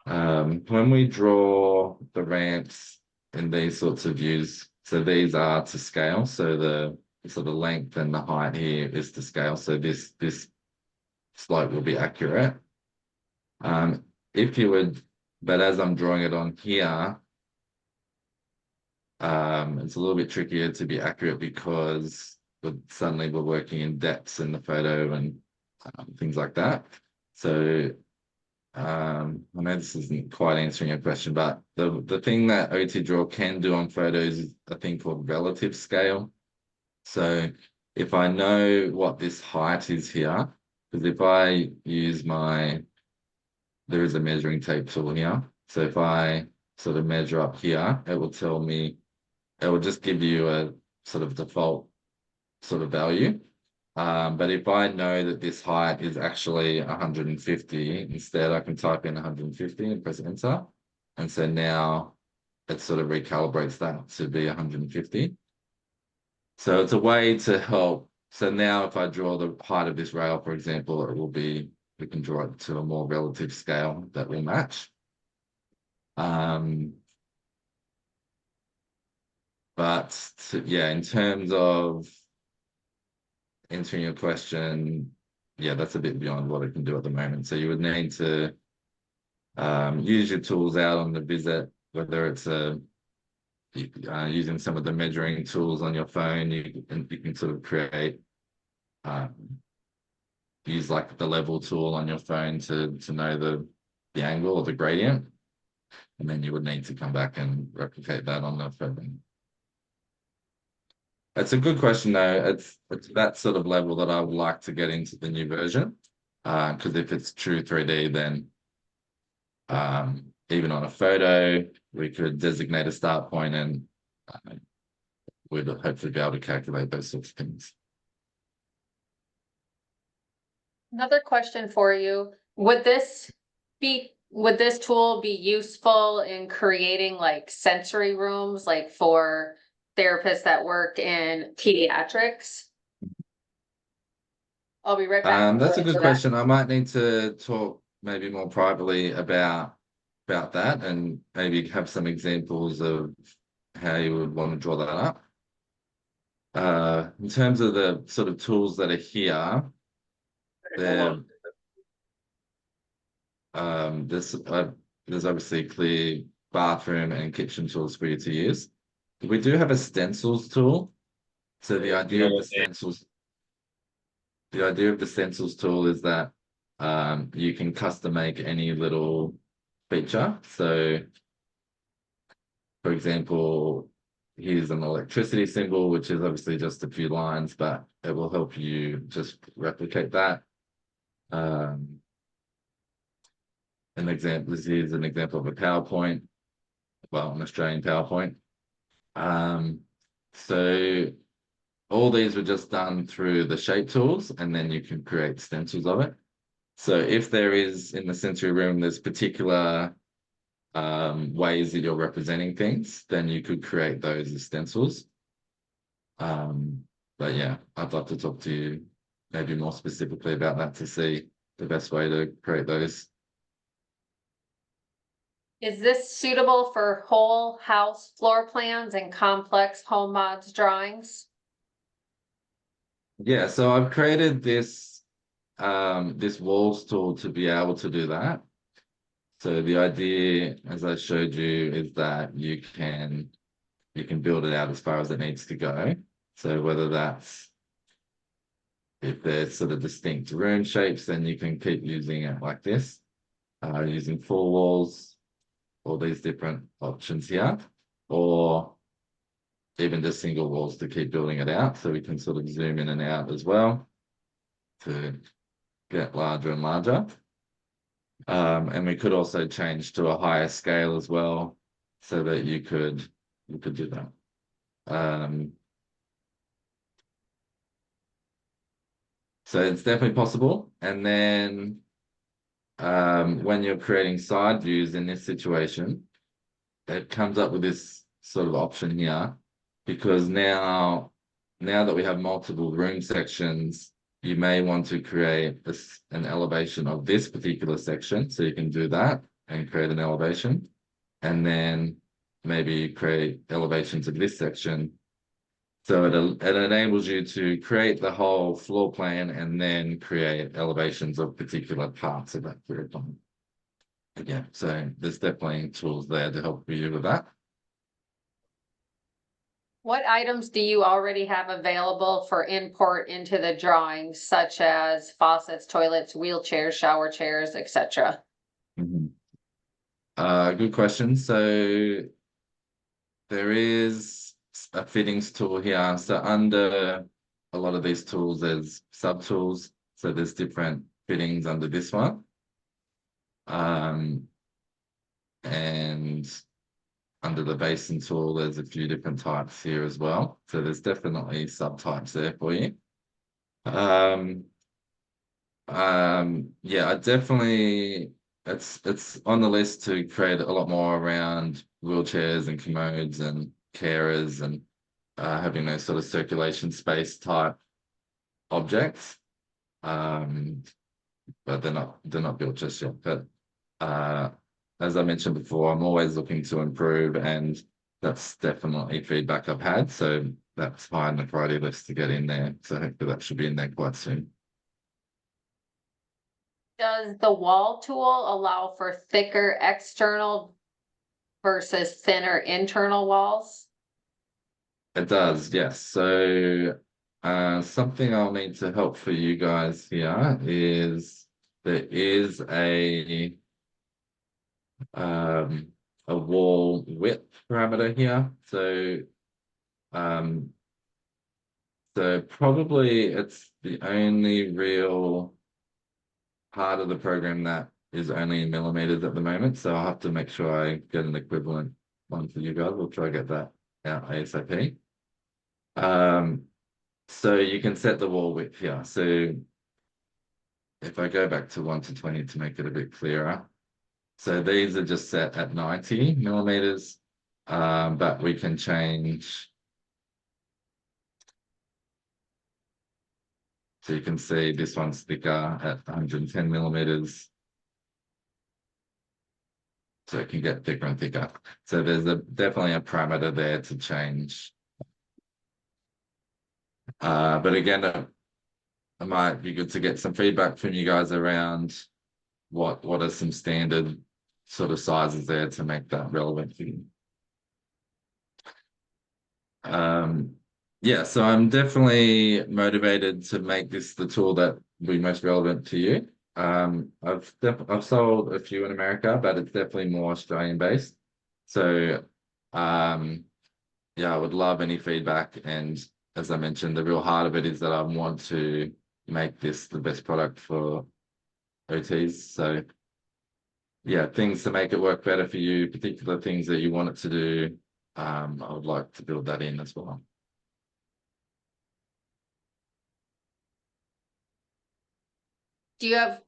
Speaker 2: When we draw the ramps in these sorts of views, so these are to scale, so the sort of length and the height here is to scale, so this slope will be accurate. If you would, but as I'm drawing it on here, it's a little bit trickier to be accurate because suddenly we're working in depths in the photo and things like that. So I know this isn't quite answering your question, but the thing that OT Draw can do on photos is a thing called relative scale. So if I know what this height is here, because if I use there is a measuring tape tool here. So if I sort of measure up here, it will tell me, it will just give you a sort of default sort of value. But if I know that this height is actually 150, instead I can type in 150 and press enter. And so now it sort of recalibrates that to be 150. So it's a way to help. So now if I draw the height of this rail, for example, we can draw it to a more relative scale that will match. Yeah, in terms of answering your question, yeah, that's a bit beyond what it can do at the moment. So you would need to use your tools out on the visit, whether it's using some of the measuring tools on your phone. You can sort of create, use like the level tool on your phone to know the angle or the gradient. and then you would need to come back and replicate that on the photo. It's a good question though. It's that sort of level that I would like to get into the new version. Because if it's true 3D, then even on a photo, we could designate a start point and we'd hopefully be able to calculate those sorts of things.
Speaker 1: Another question for you. Would this tool be useful in creating like sensory rooms, like for therapists that work in pediatrics? I'll be right back.
Speaker 2: That's a good question. I might need to talk maybe more privately about that and maybe have some examples of how you would want to draw that up. In terms of the sort of tools that are here, there's obviously clear bathroom and kitchen tools for you to use. We do have a stencils tool. So the idea of the stencils tool is that you can custom make any little feature. So for example, here's an electricity symbol, which is obviously just a few lines, but it will help you just replicate that. An example, this is an example of a PowerPoint, well, an Australian PowerPoint. So all these were just done through the shape tools, and then you can create stencils of it. So if there is in the sensory room, there's particular ways that you're representing things, then you could create those as stencils. But yeah, I'd love to talk to you maybe more specifically about that to see the best way to create those.
Speaker 1: Is this suitable for whole house floor plans and complex home mods drawings?
Speaker 2: Yeah, so I've created this this walls tool to be able to do that. So the idea, as I showed you, is that you can build it out as far as it needs to go. So whether that's if there's sort of distinct room shapes, then you can keep using it like this, using full walls, all these different options here, or even just single walls to keep building it out. So we can sort of zoom in and out as well to get larger and larger. And we could also change to a higher scale as well, so that you could do that. So it's definitely possible. And then when you're creating side views in this situation, it comes up with this sort of option here, because now that we have multiple room sections, you may want to create an elevation of this particular section. So you can do that and create an elevation, and then maybe create elevations of this section. So it enables you to create the whole floor plan and then create elevations of particular parts of that floor plan. Yeah, so there's definitely tools there to help you with that.
Speaker 1: What items do you already have available for import into the drawings, such as faucets, toilets, wheelchairs, shower chairs, etc.?
Speaker 2: Good question. So there is a fittings tool here. So under a lot of these tools, there's sub tools. So there's different fittings under this one. And under the basin tool, there's a few different types here as well. So there's definitely subtypes there for you. Yeah, I definitely, it's on the list to create a lot more around wheelchairs and commodes and carers and having those sort of circulation space type objects. But they're not built just yet. But as I mentioned before, I'm always looking to improve, and that's definitely feedback I've had. So that's high on the priority list to get in there. So hopefully that should be in there quite soon.
Speaker 1: Does the wall tool allow for thicker external versus thinner internal walls?
Speaker 2: It does, yes. So something I'll need to help for you guys here is there is a a wall width parameter here. So probably it's the only real part of the program that is only in millimeters at the moment. So I'll have to make sure I get an equivalent one for you guys. We'll try to get that out ASAP. So you can set the wall width here. So if I go back to 1 to 20 to make it a bit clearer. So these are just set at 90 millimeters, but we can change. So you can see this one's thicker at 110 millimeters. So it can get thicker and thicker. So there's definitely a parameter there to change. But again, it might be good to get some feedback from you guys around what are some standard sort of sizes there to make that relevant for you. Yeah, so I'm definitely motivated to make this the tool that will be most relevant to you. I've sold a few in America, but it's definitely more Australian based. So yeah, I would love any feedback. And as I mentioned, the real heart of it is that I want to make this the best product for OTs. So yeah, things to make it work better for you, particular things that you want it to do. I would like to build that in as well.
Speaker 1: Do you have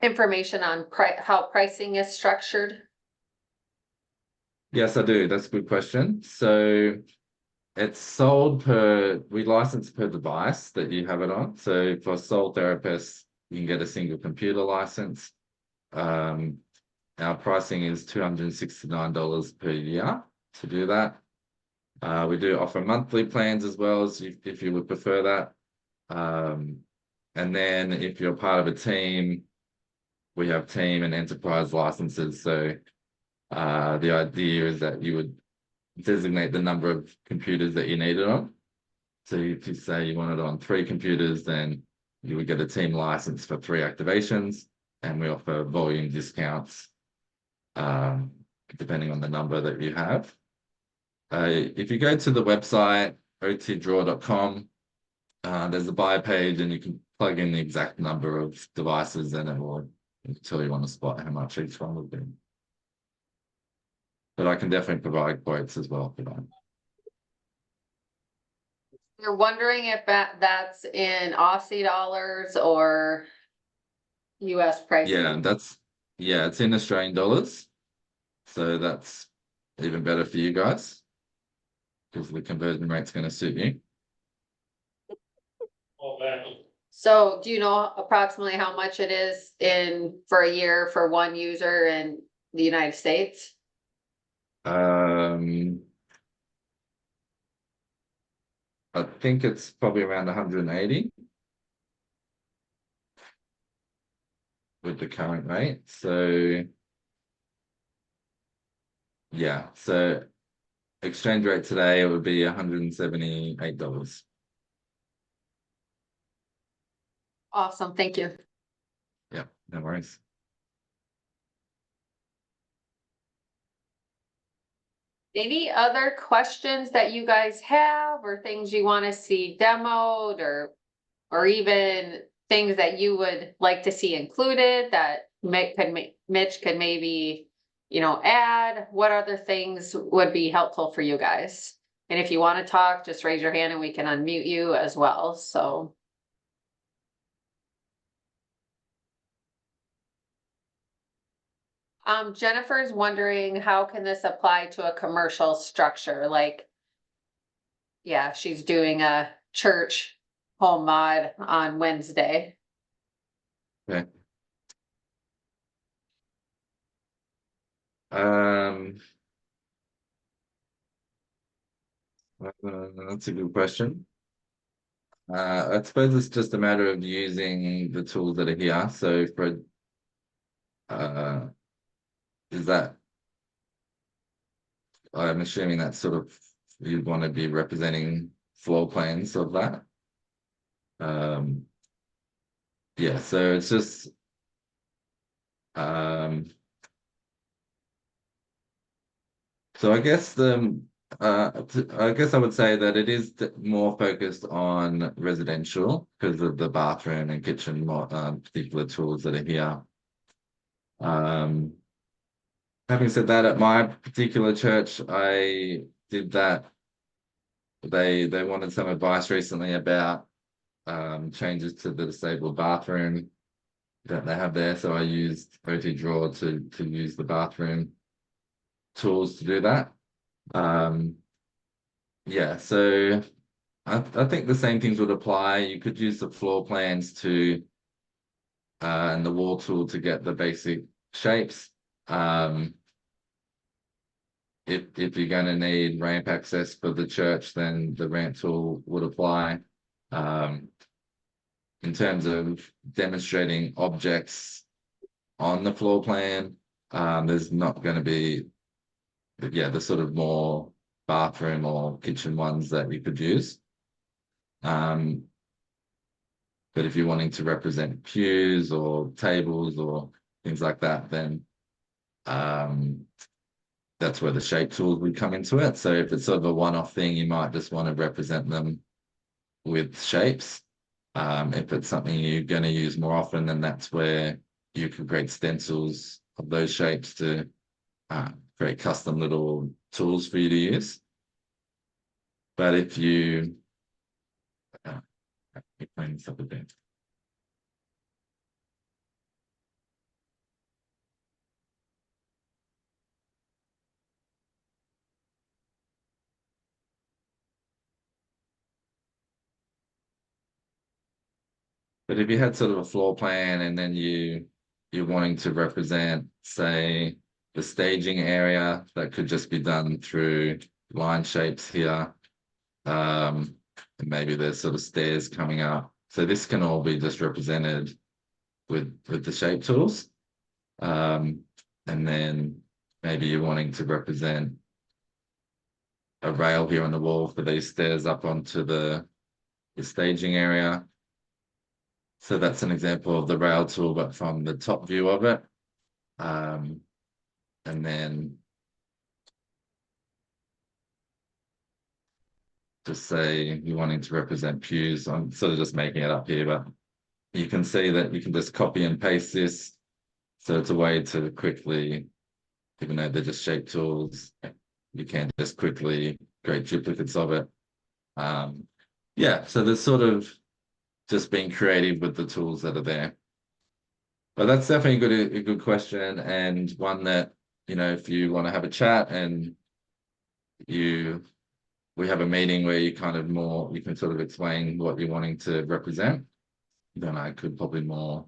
Speaker 1: information on how pricing is structured?
Speaker 2: Yes, I do. That's a good question. So it's sold we license per device that you have it on. So for sole therapists, you can get a single computer license. Our pricing is $269 per year to do that. We do offer monthly plans as well, as if you would prefer that. And then if you're part of a team, we have team and enterprise licenses. So the idea is that you would designate the number of computers that you need it on. So if you say you want it on 3 computers, then you would get a team license for 3 activations, and we offer volume discounts depending on the number that you have. If you go to the website, otdraw.com, there's a buy page, and you can plug in the exact number of devices, and it will tell you on the spot how much each one would be. But I can definitely provide quotes as well for that.
Speaker 1: You're wondering if that's in Aussie dollars or US pricing?
Speaker 2: Yeah, it's in Australian dollars. So that's even better for you guys, because the conversion rate's going to suit you.
Speaker 1: So do you know approximately how much it is for a year for one user in the United States?
Speaker 2: I think it's probably around 180 with the current rate. So yeah, so exchange rate today, it would be $178.
Speaker 1: Awesome, thank you.
Speaker 2: Yeah, no worries.
Speaker 1: Any other questions that you guys have, or things you want to see demoed, or even things that you would like to see included that Mitch could maybe, add? What other things would be helpful for you guys? And if you want to talk, just raise your hand and we can unmute you as well, so. Jennifer's wondering, how can this apply to a commercial structure? Like, yeah, she's doing a church home mod on Wednesday.
Speaker 2: Okay. That's a good question. I suppose it's just a matter of using the tools that are here. So for is that, I'm assuming that sort of you'd want to be representing floor plans of that. Yeah, so it's just So I guess I guess I would say that it is more focused on residential because of the bathroom and kitchen particular tools that are here. Having said that, at my particular church, I did that. They wanted some advice recently about changes to the disabled bathroom that they have there. So I used OT Draw to use the bathroom tools to do that. Yeah, so I think the same things would apply. You could use the floor plans to and the wall tool to get the basic shapes. If you're going to need ramp access for the church, then the ramp tool would apply. In terms of demonstrating objects on the floor plan, there's not going to be, yeah, the sort of more bathroom or kitchen ones that you could use. But if you're wanting to represent pews or tables or things like that, then that's where the shape tools would come into it. So if it's sort of a one-off thing, you might just want to represent them with shapes. If it's something you're going to use more often, then that's where you could create stencils of those shapes to create custom little tools for you to use. But if you clean this up a bit. But if you had sort of a floor plan and then you're wanting to represent, say, the staging area, that could just be done through line shapes here. And maybe there's sort of stairs coming up. So this can all be just represented with the shape tools. And then maybe you're wanting to represent a rail here on the wall for these stairs up onto the staging area. So that's an example of the rail tool, but from the top view of it. And then just say you're wanting to represent pews. I'm sort of just making it up here, but you can see that you can just copy and paste this. So it's a way to quickly, even though they're just shape tools, you can just quickly create duplicates of it. Yeah, so there's sort of just being creative with the tools that are there. But that's definitely a good question, and one that, you know, if you want to have a chat and we have a meeting where you can sort of explain what you're wanting to represent, then I could probably more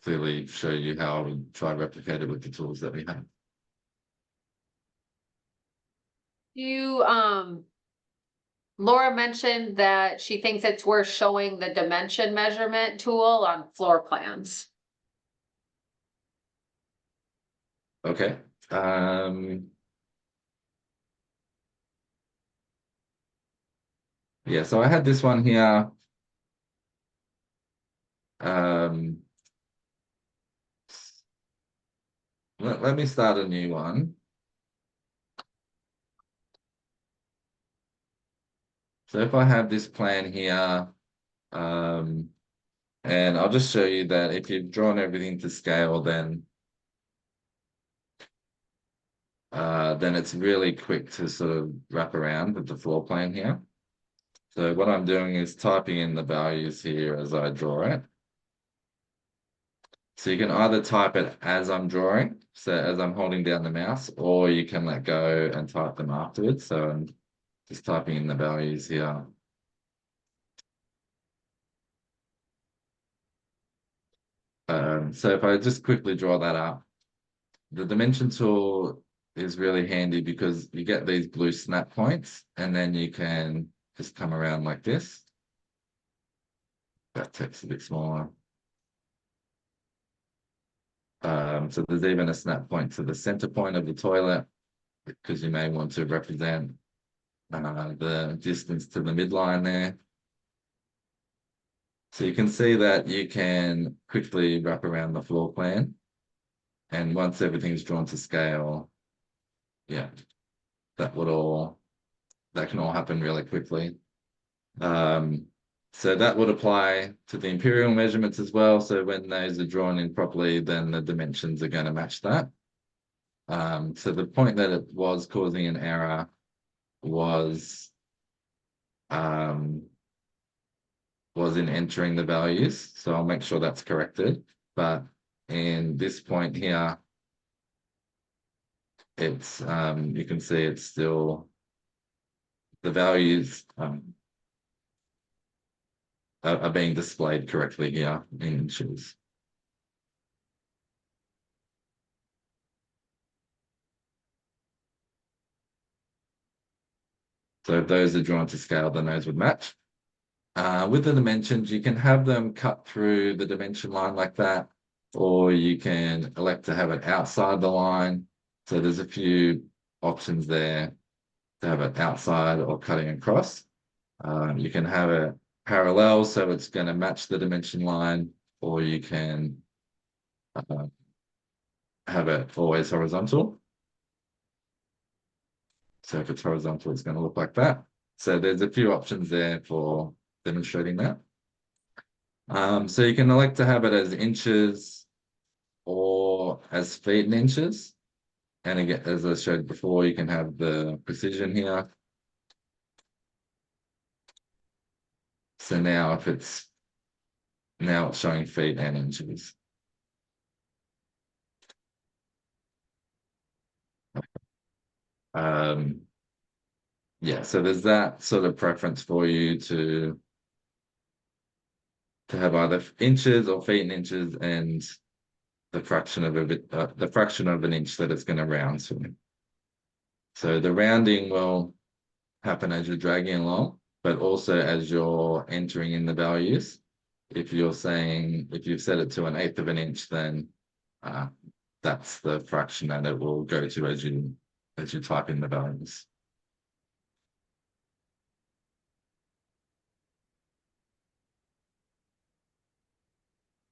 Speaker 2: clearly show you how I would try to replicate it with the tools that we have.
Speaker 1: Laura mentioned that she thinks it's worth showing the dimension measurement tool on floor plans.
Speaker 2: Okay. Yeah, so I had this one here. Let me start a new one. So if I have this plan here, and I'll just show you that if you've drawn everything to scale, then it's really quick to sort of wrap around with the floor plan here. So what I'm doing is typing in the values here as I draw it. So you can either type it as I'm drawing, so as I'm holding down the mouse, or you can let go and type them afterwards. So I'm just typing in the values here. So if I just quickly draw that up, the dimension tool is really handy because you get these blue snap points and then you can just come around like this. That text a bit smaller. So there's even a snap point to the center point of the toilet because you may want to represent the distance to the midline there. So you can see that you can quickly wrap around the floor plan. And once everything's drawn to scale, yeah, that can all happen really quickly. So that would apply to the imperial measurements as well. So when those are drawn in properly, then the dimensions are going to match that. So the point that it was causing an error was in entering the values. So I'll make sure that's corrected. But in this point here, it's you can see it's still the values are being displayed correctly here in inches. So if those are drawn to scale, then those would match. With the dimensions, you can have them cut through the dimension line like that, or you can elect to have it outside the line. So there's a few options there to have it outside or cutting across. You can have it parallel, so it's going to match the dimension line, or you can have it always horizontal. So if it's horizontal, it's going to look like that. So there's a few options there for demonstrating that. So you can elect to have it as inches or as feet and inches. And again, as I showed before, you can have the precision here. So now it's showing feet and inches. Yeah, so there's that sort of preference for you to have either inches or feet and inches, and the fraction of an inch that it's going to round to. So the rounding will happen as you're dragging along, but also as you're entering in the values. If you've set it to 1/8 of an inch, then that's the fraction that it will go to as you type in the values.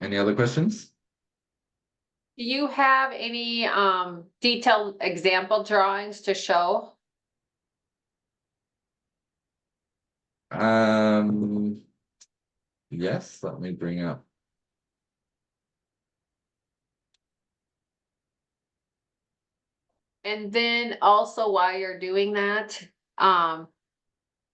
Speaker 2: Any other questions?
Speaker 1: Do you have any detailed example drawings to show?
Speaker 2: Yes, let me bring up.
Speaker 1: And then also while you're doing that,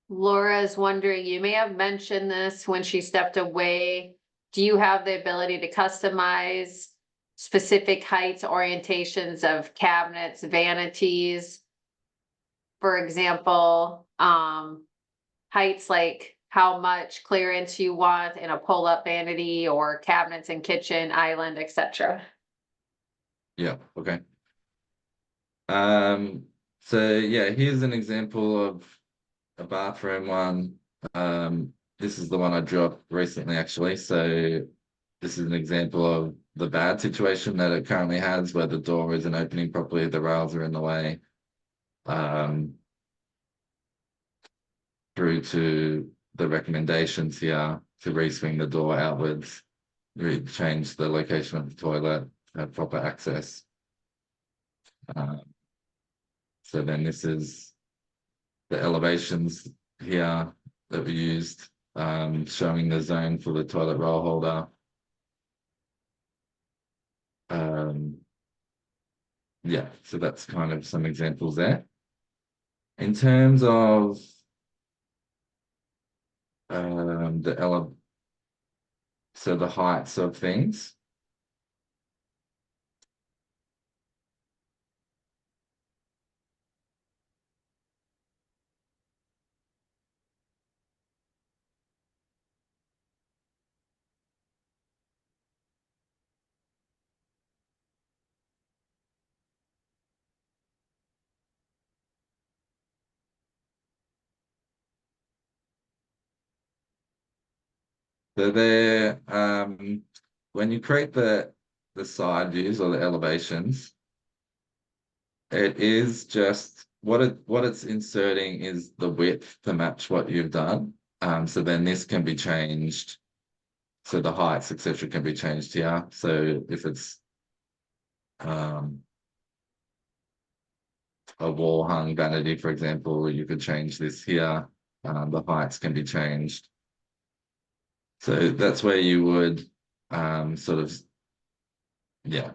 Speaker 1: Laura is wondering, you may have mentioned this when she stepped away. Do you have the ability to customize specific heights, orientations of cabinets, vanities? For example, heights like how much clearance you want in a pull-up vanity or cabinets and kitchen island, etc.
Speaker 2: Yeah, okay. So yeah, here's an example of a bathroom one. This is the one I drew up recently, actually. So this is an example of the bad situation that it currently has, where the door isn't opening properly, the rails are in the way. Through to the recommendations here to re-swing the door outwards, change the location of the toilet, have proper access. So then this is the elevations here that we used, showing the zone for the toilet roll holder. Yeah, so that's kind of some examples there. In terms of the heights of things. So there, when you create the side views or the elevations, it is just what it's inserting is the width to match what you've done. So then this can be changed. So the heights, etc., can be changed here. So if it's a wall hung vanity, for example, you could change this here. The heights can be changed. So that's where you would sort of, yeah.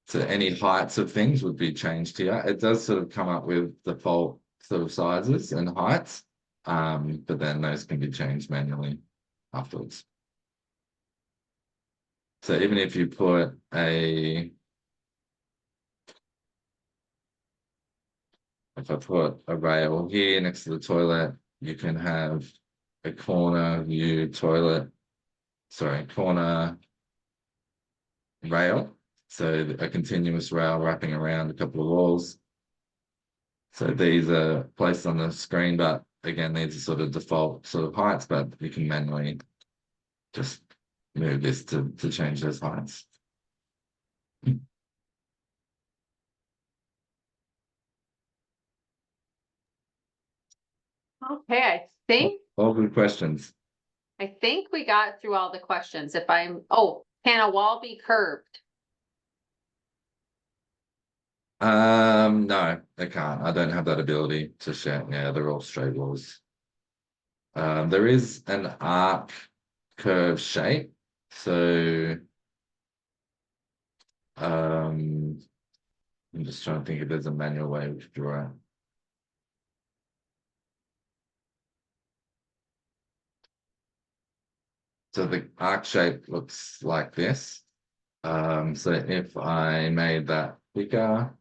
Speaker 2: So any heights of things would be changed here. It does sort of come up with default sort of sizes and heights, but then those can be changed manually afterwards. So even if you put if I put a rail here next to the toilet, you can have a corner view toilet, sorry, corner rail. So a continuous rail wrapping around a couple of walls. So these are placed on the screen, but again, these are sort of default sort of heights, but you can manually just move this to change those heights.
Speaker 1: Okay,
Speaker 2: All good questions.
Speaker 1: I think we got through all the questions. Oh, can a wall be curved?
Speaker 2: No, they can't. I don't have that ability to share. Yeah, they're all straight walls. There is an arc curve shape. So I'm just trying to think if there's a manual way to draw it. So the arc shape looks like this. So if I made that bigger,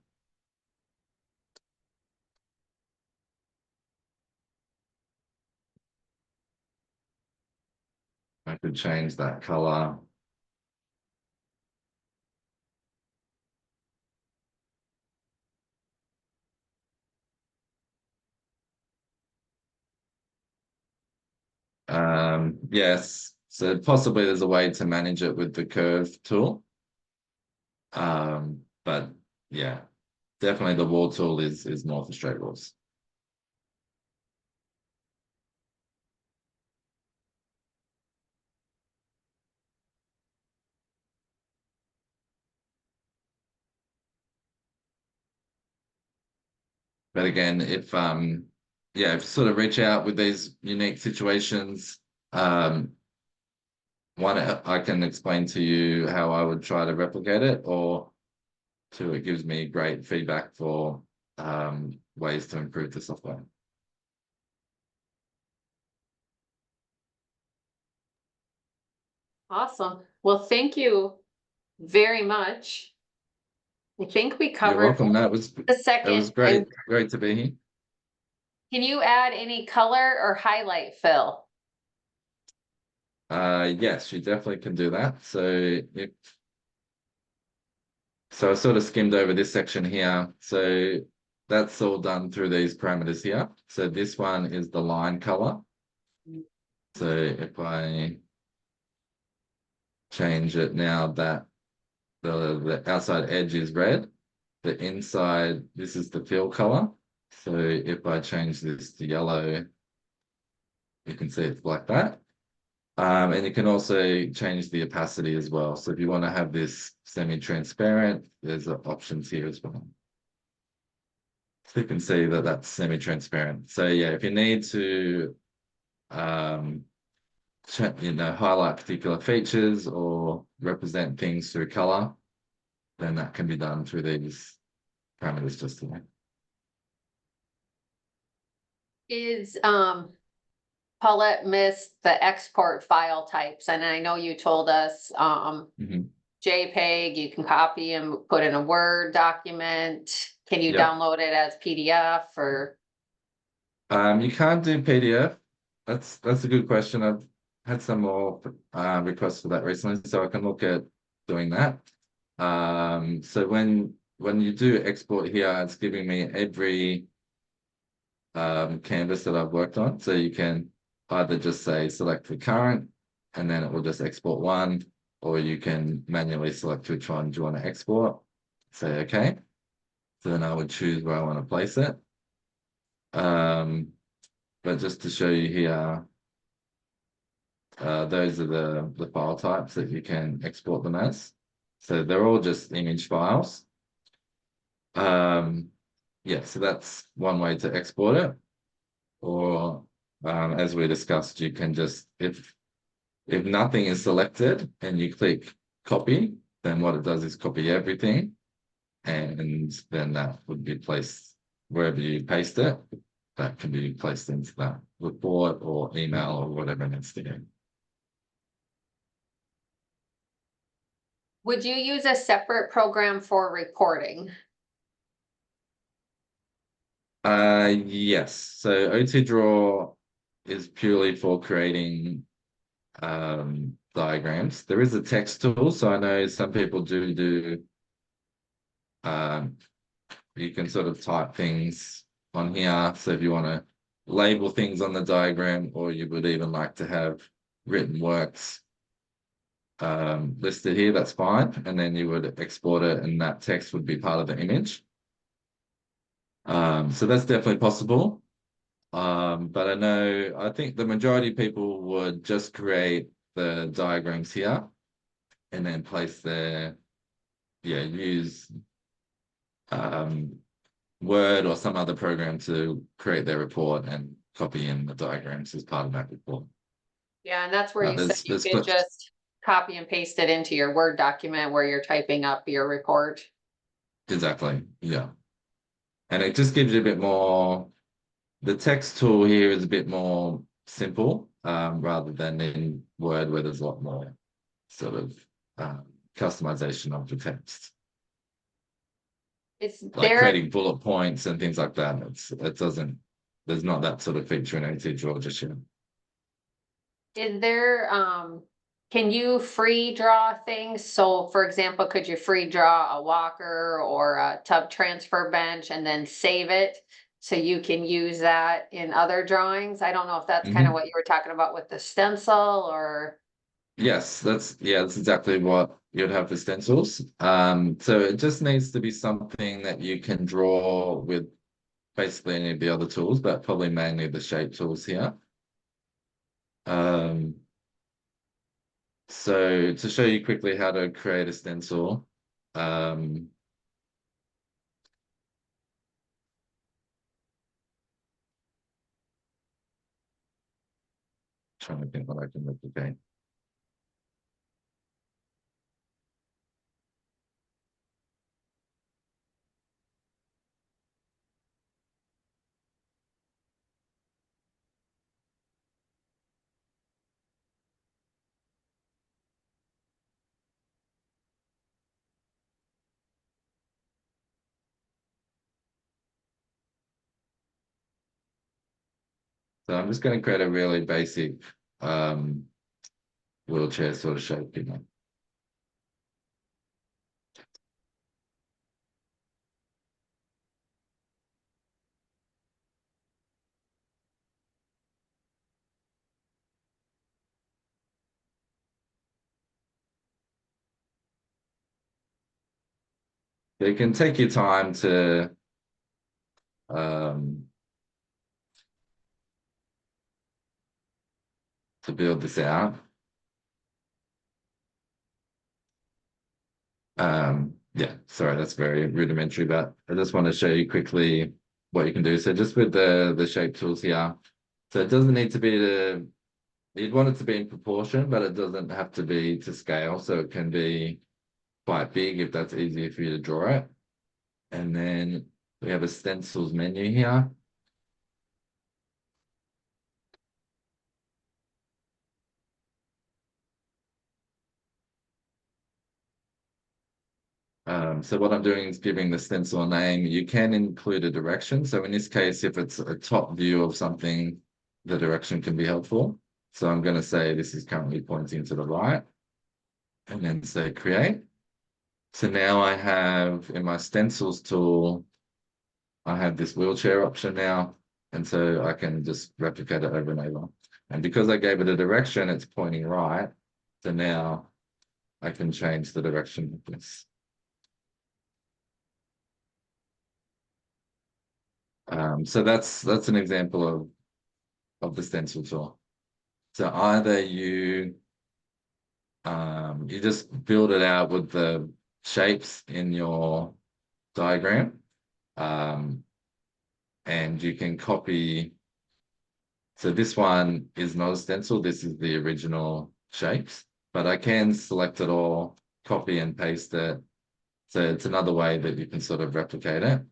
Speaker 2: I could change that color. Yes, so possibly there's a way to manage it with the curve tool. But yeah, definitely the wall tool is more for straight walls. But again, if yeah, if you sort of reach out with these unique situations, one, I can explain to you how I would try to replicate it, or two, it gives me great feedback for ways to improve the software.
Speaker 1: Awesome. Well, thank you very much. I think we
Speaker 2: You're
Speaker 1: covered
Speaker 2: welcome. That was
Speaker 1: the
Speaker 2: it was
Speaker 1: second.
Speaker 2: great.
Speaker 1: And
Speaker 2: Great to be here.
Speaker 1: can you add any color or highlight fill?
Speaker 2: Yes, you definitely can do that. So I sort of skimmed over this section here. So that's all done through these parameters here. So this one is the line color. So if I change it now that the outside edge is red, the inside, this is the fill color. So if I change this to yellow, you can see it's like that. And you can also change the opacity as well. So if you want to have this semi-transparent, there's options here as well. So you can see that that's semi-transparent. So yeah, if you need to, highlight particular features or represent things through color, then that can be done through these parameters just here.
Speaker 1: Is Paulette missed the export file types, and I know you told us JPEG, you can copy and put in a Word document. Can you
Speaker 2: Yep.
Speaker 1: download it as PDF or?
Speaker 2: You can't do PDF. That's a good question. I've had some more requests for that recently, so I can look at doing that. So when you do export here, it's giving me every canvas that I've worked on. So you can either just say select the current, and then it will just export one, or you can manually select which one do you want to export. Say okay. So then I would choose where I want to place it. But just to show you here, those are the file types that you can export them as. So they're all just image files. yeah, so that's one way to export it. Or as we discussed, you can just, if nothing is selected and you click copy, then what it does is copy everything, and then that would be placed wherever you paste it. That can be placed into that report or email or whatever it needs to go.
Speaker 1: Would you use a separate program for reporting?
Speaker 2: Yes. So O2 Draw is purely for creating diagrams. There is a text tool, so I know some people do you can sort of type things on here. So if you want to label things on the diagram, or you would even like to have written works listed here, that's fine. And then you would export it, and that text would be part of the image. So that's definitely possible. But I think the majority of people would just create the diagrams here and then place use Word or some other program to create their report and copy in the diagrams as part of that report.
Speaker 1: Yeah, and that's where you said you
Speaker 2: there's
Speaker 1: could just copy and paste it into your Word document where you're typing up your report.
Speaker 2: Exactly, yeah. And it just gives you a bit more, the text tool here is a bit more simple, rather than in Word where there's a lot more sort of customization of the text.
Speaker 1: Is
Speaker 2: Like
Speaker 1: there,
Speaker 2: creating bullet points and things like that. There's not that sort of feature in O2 Draw just yet.
Speaker 1: can you free draw things? So for example, could you free draw a walker or a tub transfer bench and then save it? So you can use that in other drawings? I don't know if that's kind of what you were talking about with the stencil or.
Speaker 2: Yes, that's exactly what you'd have for stencils. So it just needs to be something that you can draw with basically any of the other tools, but probably mainly the shape tools here. So to show you quickly how to create a stencil, trying to think what I can replicate. So I'm just going to create a really basic wheelchair sort of shape, You can take your time um, to build this out. Yeah, sorry, that's very rudimentary, but I just want to show you quickly what you can do. So just with the shape tools here, so it doesn't need to be you'd want it to be in proportion, but it doesn't have to be to scale. So it can be quite big if that's easier for you to draw it. And then we have a stencils menu here. So what I'm doing is giving the stencil a name. You can include a direction. So in this case, if it's a top view of something, the direction can be helpful. So I'm going to say this is currently pointing to the right, and then say create. So now I have in my stencils tool, I have this wheelchair option now. And so I can just replicate it over and over. And because I gave it a direction, it's pointing right. So now I can change the direction of this. So that's an example of the stencil tool. So either you just build it out with the shapes in your diagram, and you can copy. So this one is not a stencil, this is the original shapes, but I can select it all, copy and paste it. So it's another way that you can sort of replicate it.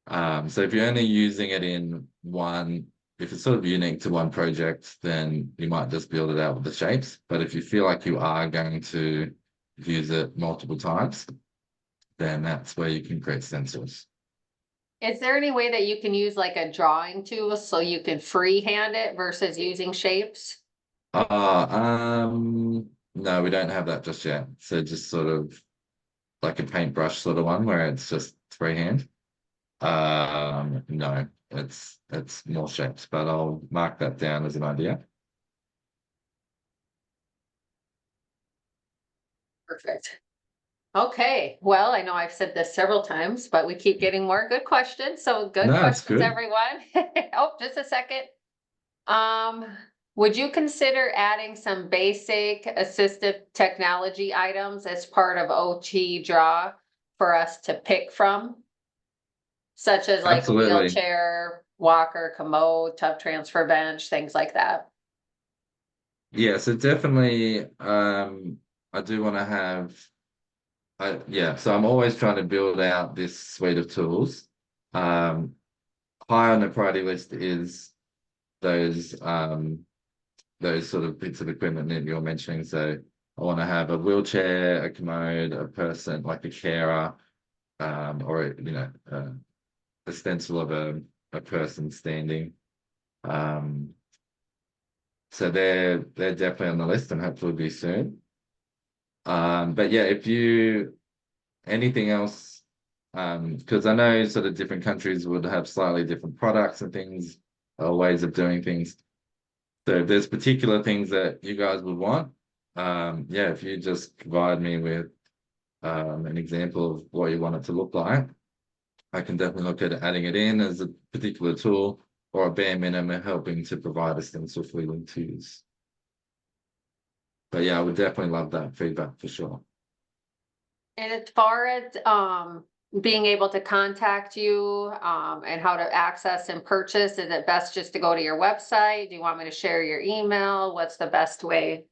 Speaker 2: So if you're only using it in one, if it's sort of unique to one project, then you might just build it out with the shapes. But if you feel like you are going to use it multiple times, then that's where you can create stencils.
Speaker 1: Is there any way that you can use like a drawing tool so you can freehand it versus using shapes?
Speaker 2: No, we don't have that just yet. So just sort of like a paintbrush sort of one where it's just freehand. No, it's more shapes, but I'll mark that down as an idea.
Speaker 1: Perfect. Okay, well, I know I've said this several times, but we keep getting more good questions, so good
Speaker 2: No, it's
Speaker 1: questions,
Speaker 2: good.
Speaker 1: everyone. Oh, just a second. Would you consider adding some basic assistive technology items as part of OT draw for us to pick from? Such as like a
Speaker 2: Absolutely.
Speaker 1: wheelchair, walker, commode, tub transfer bench, things like that.
Speaker 2: Yeah, so definitely I do want to have yeah, so I'm always trying to build out this suite of tools. Um High on the priority list is those sort of bits of equipment that you're mentioning. So I want to have a wheelchair, a commode, a person like a carer, or a stencil of a person standing. So they're definitely on the list and hopefully will be soon. But yeah, if you anything else, because I know sort of different countries would have slightly different products and things or ways of doing things. So if there's particular things that you guys would want, yeah, if you just provide me with an example of what you want it to look like, I can definitely look at adding it in as a particular tool or a bare minimum helping to provide a stencil for them to use. But yeah, I would definitely love that feedback for sure.
Speaker 1: And as far as being able to contact you and how to access and purchase, is it best just to go to your website? Do you want me to share your email? What's the best way?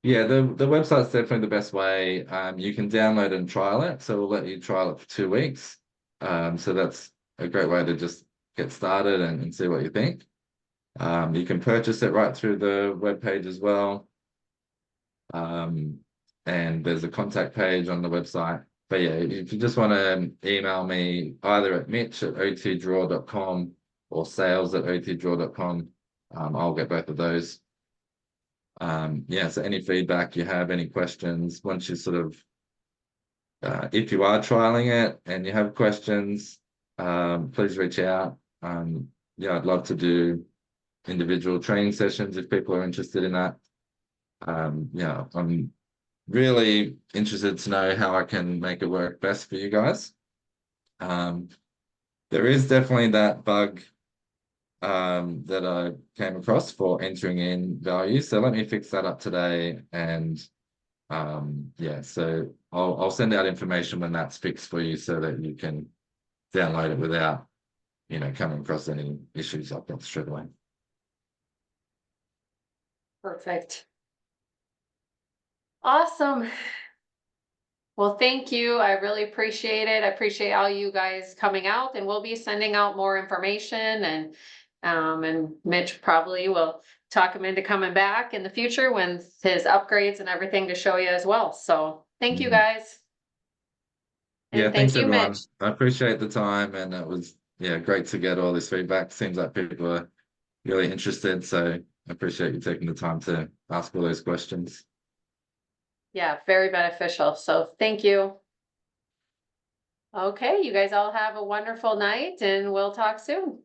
Speaker 2: Yeah, the website's definitely the best way. You can download and trial it, so we'll let you trial it for 2 weeks. So that's a great way to just get started and see what you think. You can purchase it right through the webpage as well. And there's a contact page on the website. But yeah, if you just want to email me either at mitch@otdraw.com or sales@otdraw.com, I'll get both of those. Yeah, so any feedback you have, any questions, once you sort of, if you are trialing it and you have questions, please reach out. Yeah, I'd love to do individual training sessions if people are interested in that. Yeah, I'm really interested to know how I can make it work best for you guys. There is definitely that bug that I came across for entering in values. So let me fix that up today. And yeah, so I'll send out information when that's fixed for you so that you can download it without, coming across any issues like that straight away.
Speaker 1: Perfect. Awesome. Well, thank you. I really appreciate it. I appreciate all you guys coming out, and we'll be sending out more information and Mitch probably will talk him into coming back in the future when his upgrades and everything to show you as well. So thank you guys.
Speaker 2: Yeah,
Speaker 1: And
Speaker 2: thanks
Speaker 1: thank you,
Speaker 2: everyone.
Speaker 1: Mitch.
Speaker 2: I appreciate the time, and it was great to get all this feedback. Seems like people are really interested, so I appreciate you taking the time to ask all those questions.
Speaker 1: Yeah, very beneficial. So thank you. Okay, you guys all have a wonderful night and we'll talk soon.